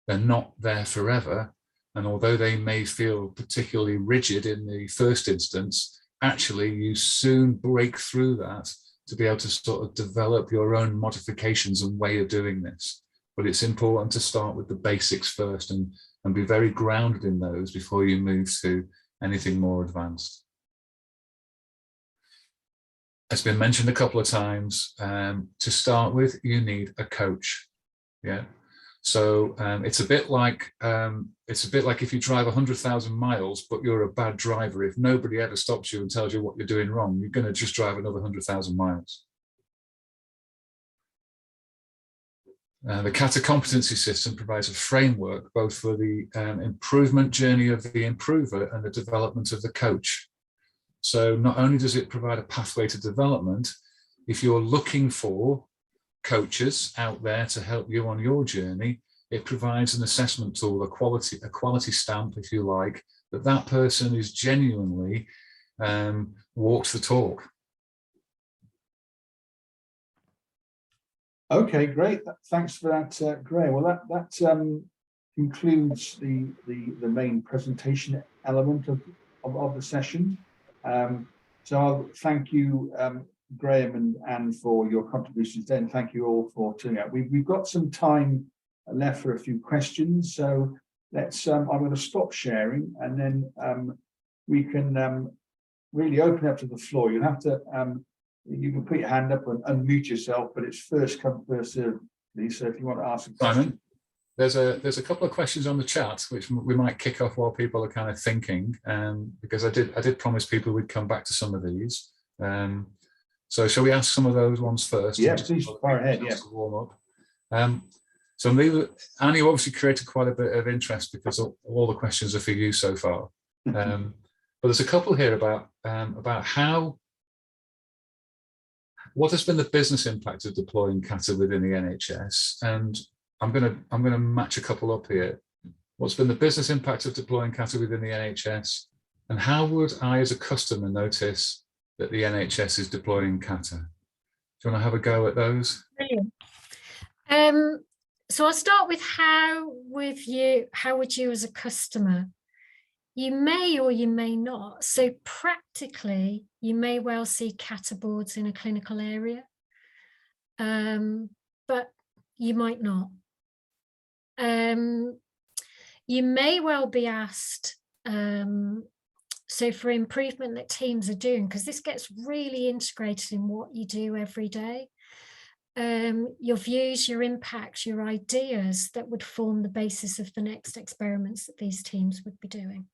They're not there forever. And although they may feel particularly rigid in the first instance, actually you soon break through that to be able to sort of develop your own modifications and way of doing this. But it's important to start with the basics first and be very grounded in those before you move to anything more advanced. It's been mentioned a couple of times, to start with, you need a coach. Yeah. So it's a bit like if you drive 100,000 miles, but you're a bad driver. If nobody ever stops you and tells you what you're doing wrong, you're going to just drive another 100,000 miles. The Kata Competency System provides a framework both for the improvement journey of the improver and the development of the coach. So not only does it provide a pathway to development, if you're looking for coaches out there to help you on your journey, it provides an assessment tool, a quality stamp, if you like, that person is genuinely walks the talk. Okay, great. Thanks for that, Graham. Well, that concludes the main presentation element of the session. So I'll thank you, Graham and Anne, for your contributions. Then thank you all for turning out. We've got some time left for a few questions, so let's. I'm going to stop sharing, and then we can really open up to the floor. You'll have to. You can put your hand up and unmute yourself, but it's first come, first served, please. So if you want to ask a question. Simon, there's a couple of questions on the chat which we might kick off while people are kind of thinking, because I did promise people we'd come back to some of these. So shall we ask some of those ones first? Yeah, please fire ahead. Yeah. Warm up. So Annie, you obviously created quite a bit of interest because all the questions are for you so far. But there's a couple here about what has been the business impact of deploying Kata within the NHS? And I'm gonna match a couple up here. What's been the business impact of deploying Kata within the NHS? And how would I, as a customer, notice that the NHS is deploying Kata? Do you want to have a go at those? Brilliant. So I'll start with how would you as a customer? You may or you may not. So practically, you may well see Kata boards in a clinical area, but you might not. You may well be asked, so for improvement that teams are doing, because this gets really integrated in what you do every day, your views, your impacts, your ideas that would form the basis of the next experiments that these teams would be doing.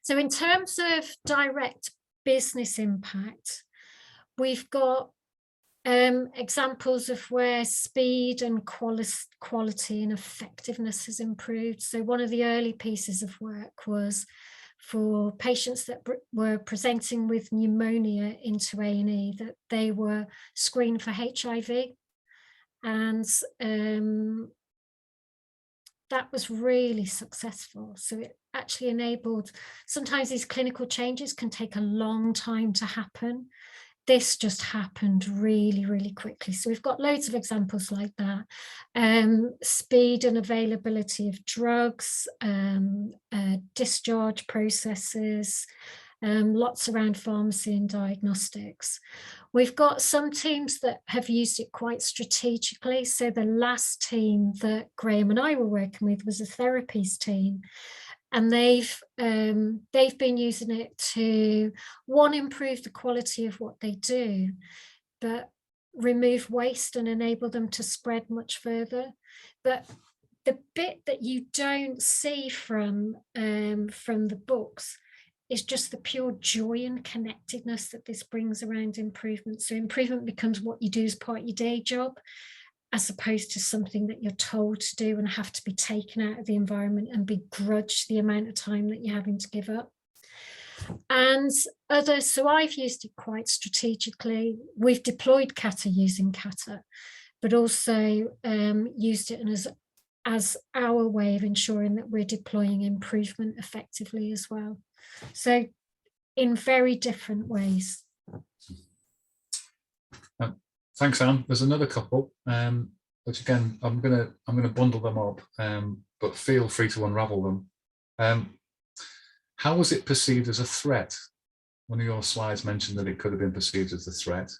So in terms of direct business impact, we've got examples of where speed and quality and effectiveness has improved. So one of the early pieces of work was for patients that were presenting with pneumonia into A&E, that they were screened for HIV, and that was really successful. So it actually enabled, sometimes these clinical changes can take a long time to happen. This just happened really, really quickly. So we've got loads of examples like that. Speed and availability of drugs, discharge processes, lots around pharmacy and diagnostics. We've got some teams that have used it quite strategically. So the last team that Graham and I were working with was a therapies team. And they've been using it to, one, improve the quality of what they do, but remove waste and enable them to spread much further. But the bit that you don't see from the books is just the pure joy and connectedness that this brings around improvement. So improvement becomes what you do as part of your day job, as opposed to something that you're told to do and have to be taken out of the environment and begrudge the amount of time that you're having to give up. And others, so I've used it quite strategically. We've deployed Kata using Kata, but also used it as our way of ensuring that we're deploying improvement effectively as well. So in very different ways. Thanks, Anne. There's another couple, which again, I'm gonna bundle them up, but feel free to unravel them. How was it perceived as a threat? One of your slides mentioned that it could have been perceived as a threat.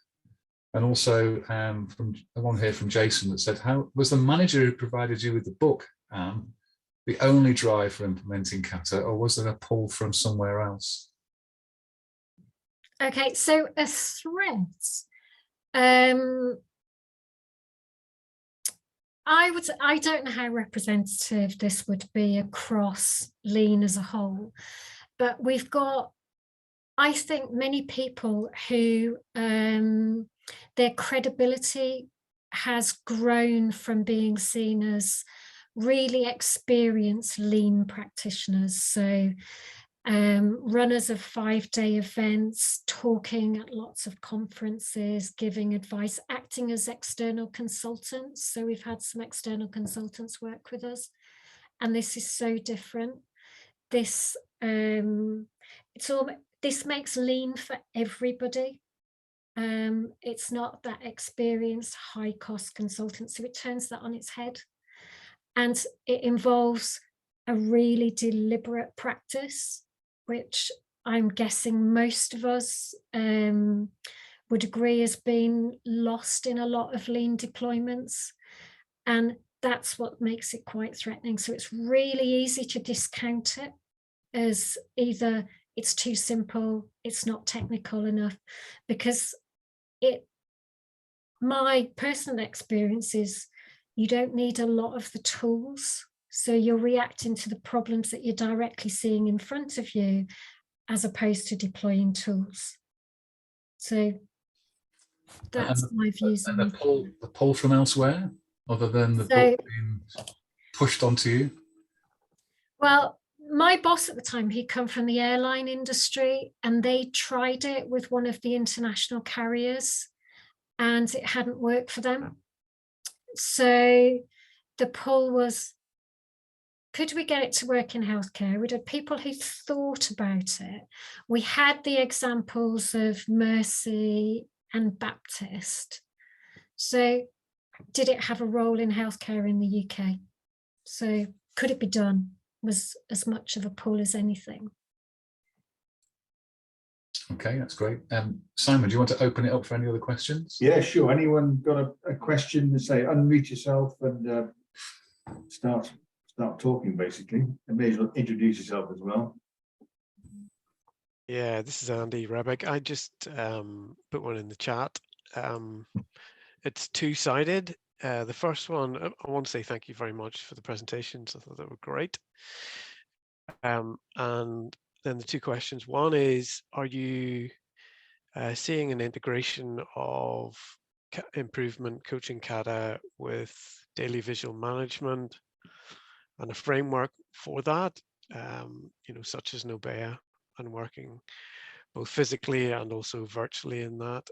And also from one here from Jason that said, how was the manager who provided you with the book, Anne, the only drive for implementing Kata, or was there a pull from somewhere else? Okay, so a threat. I don't know how representative this would be across Lean as a whole, but we've got, I think, many people who their credibility has grown from being seen as really experienced Lean practitioners. So runners of 5-day events, talking at lots of conferences, giving advice, acting as external consultants. So we've had some external consultants work with us, and this is so different. This it's all, this makes lean for everybody. It's not that experienced high cost consultancy. It turns that on its head, and it involves a really deliberate practice, which I'm guessing most of us would agree has been lost in a lot of lean deployments. And that's what makes it quite threatening. So it's really easy to discount it as either it's too simple, it's not technical enough, because my personal experience is you don't need a lot of the tools. So you're reacting to the problems that you're directly seeing in front of you, as opposed to deploying tools. So that's my views And on the pull from elsewhere, other than the book being pushed onto you? Well, my boss at the time, he'd come from the airline industry, and they tried it with one of the international carriers, and it hadn't worked for them. So the pull was, could we get it to work in healthcare? We had people who thought about it. We had the examples of Mercy and Baptist. So did it have a role in healthcare in the UK? So could it be done? Was as much of a pull as anything. Okay, that's great. Simon, do you want to open it up for any other questions? Yeah, sure. Anyone got a question? Say, unmute yourself and start talking, basically. And may as well introduce yourself as well. Yeah, this is Andy Rebick. I just put one in the chat. It's two-sided. The first one, I want to say thank you very much for the presentations. I thought they were great. And then the two questions. One is, are you seeing an integration of improvement coaching Kata with daily visual management and a framework for that, such as Nobea, and working both physically and also virtually in that?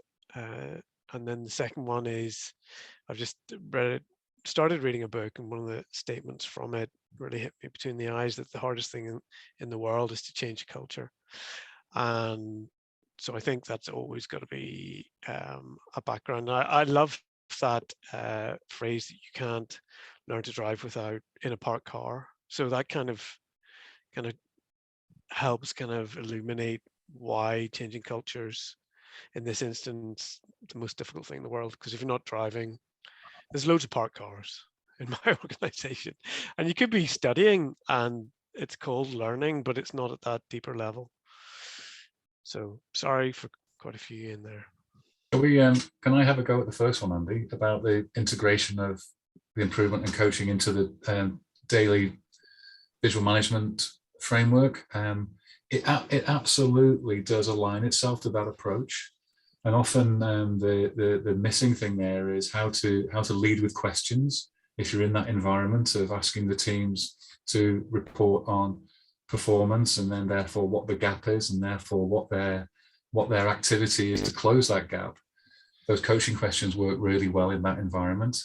And then the second one is, I've just started reading a book, and one of the statements from it really hit me between the eyes, that the hardest thing in the world is to change culture. And so I think that's always got to be a background. I love that phrase that you can't learn to drive without in a parked car. So that kind of helps kind of illuminate why changing cultures in this instance the most difficult thing in the world. Because if you're not driving, there's loads of parked cars in my organization, and you could be studying and it's called learning, but it's not at that deeper level. So sorry for quite a few in there. Can I have a go at the first one, Andy, about the integration of the improvement and coaching into the daily visual management framework? It absolutely does align itself to that approach. And often the missing thing there is how to lead with questions if you're in that environment of asking the teams to report on performance, and then therefore what the gap is, and therefore what their activity is to close that gap. Those coaching questions work really well in that environment.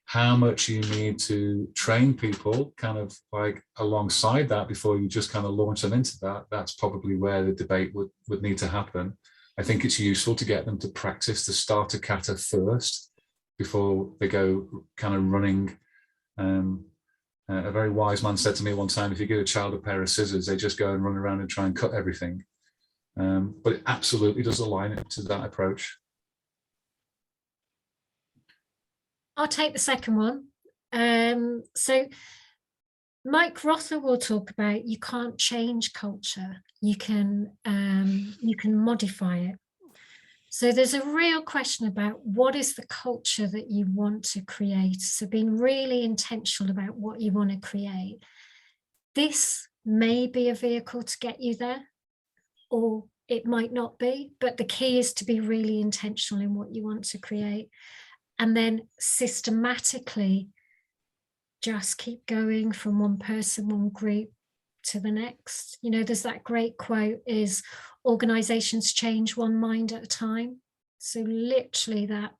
How much you need to train people kind of like alongside that before you just kind of launch them into that, that's probably where the debate would need to happen. I think it's useful to get them to practice the starter kata first before they go kind of running. A very wise man said to me one time, if you give a child a pair of scissors, they just go and run around and try and cut everything. But it absolutely does align it to that approach. I'll take the second one. So Mike Rother will talk about you can't change culture. You can modify it. So there's a real question about what is the culture that you want to create. So being really intentional about what you want to create. This may be a vehicle to get you there, or it might not be, but the key is to be really intentional in what you want to create. And then systematically just keep going from one person, one group to the next. You know, there's that great quote is organizations change one mind at a time. So literally that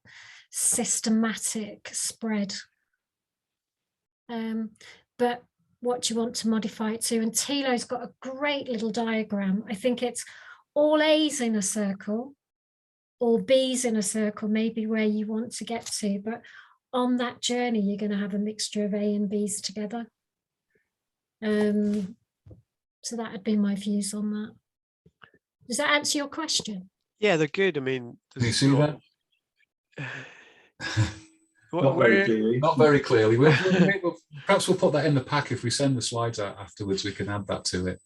systematic spread. But what do you want to modify it to? And Thilo's got a great little diagram. I think it's all A's in a circle, or B's in a circle, maybe where you want to get to. But on that journey, you're going to have a mixture of A and B's together. So that would be my views on that. Does that answer your question? Yeah, they're good. I mean, Can you see that? Not very clearly. Not very clearly. Perhaps we'll put that in the pack. If we send the slides out afterwards, we can add that to it.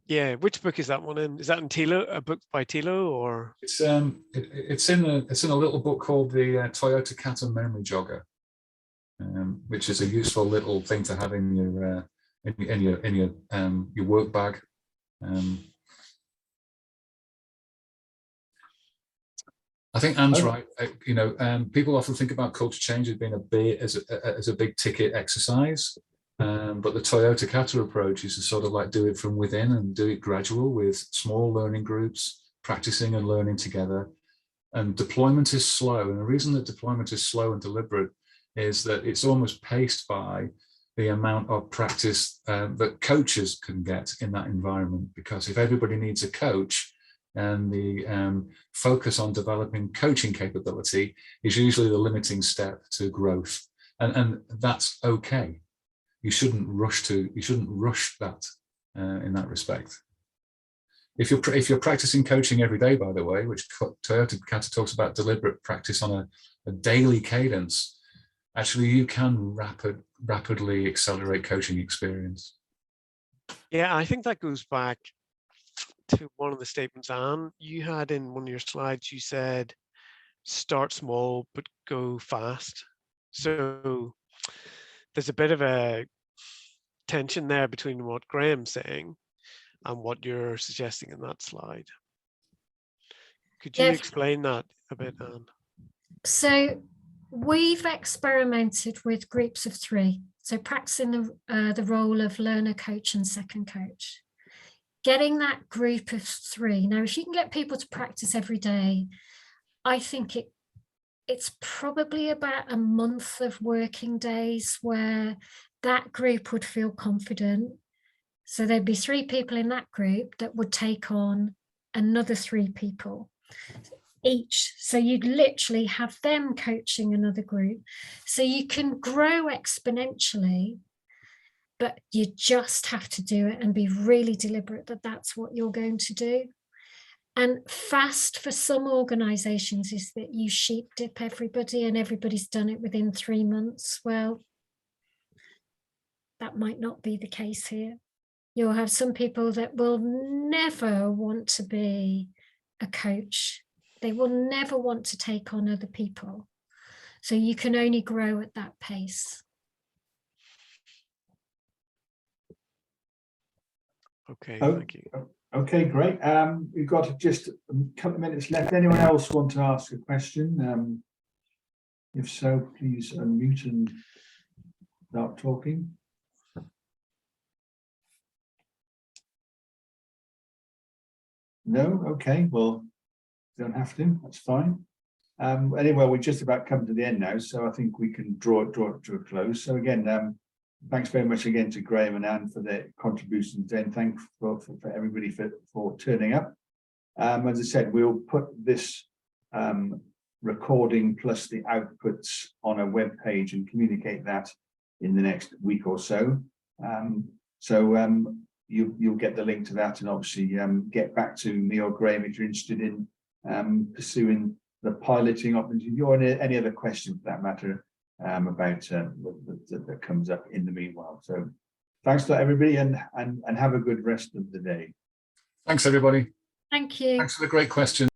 Yeah, which book is that one in? Is that in Thilo, a book by Thilo, or? It's in a little book called the Toyota Kata Memory Jogger, which is a useful little thing to have in your work bag. I think Anne's right. People often think about culture change as being a big ticket exercise, but the Toyota Kata approach is to sort of like do it from within and do it gradual with small learning groups, practicing and learning together. And deployment is slow. And the reason that deployment is slow and deliberate is that it's almost paced by the amount of practice that coaches can get in that environment. Because if everybody needs a coach, and the focus on developing coaching capability is usually the limiting step to growth, and that's okay. You shouldn't rush that in that respect. If you're practicing coaching every day, by the way, which Toyota Kata talks about deliberate practice on a daily cadence, actually you can rapidly accelerate coaching experience. Yeah, I think that goes back to one of the statements, Anne, you had in one of your slides. You said start small but go fast. So there's a bit of a tension there between what Graham's saying and what you're suggesting in that slide. Could you explain that a bit, Anne? So we've experimented with groups of 3, so practicing the role of learner, coach and second coach. Getting that group of 3. Now, if you can get people to practice every day, I think it's probably about a month of working days where that group would feel confident. So there'd be 3 people in that group that would take on another 3 people each. So you'd literally have them coaching another group. So you can grow exponentially, but you just have to do it and be really deliberate that that's what you're going to do. And fast for some organizations is that you sheep dip everybody and everybody's done it within 3 months. Well, that might not be the case here. You'll have some people that will never want to be a coach. They will never want to take on other people. So you can only grow at that pace. Okay, thank you. Okay, great. We've got just a couple of minutes left. Anyone else want to ask a question? If so, please unmute and start talking. No? Okay, well, don't have to, that's fine. Anyway, we're just about come to the end now, so I think we can draw it to a close. So again, thanks very much again to Graham and Anne for their contributions, and thanks for everybody for turning up. As I said, we'll put this recording plus the outputs on a web page and communicate that in the next week or so. You'll get the link to that, and obviously get back to me or Graham if you're interested in pursuing the piloting opportunity or any other question for that matter about that comes up in the meanwhile. So thanks to everybody, and have a good rest of the day. Thanks everybody. Thank you. Thanks for the great question.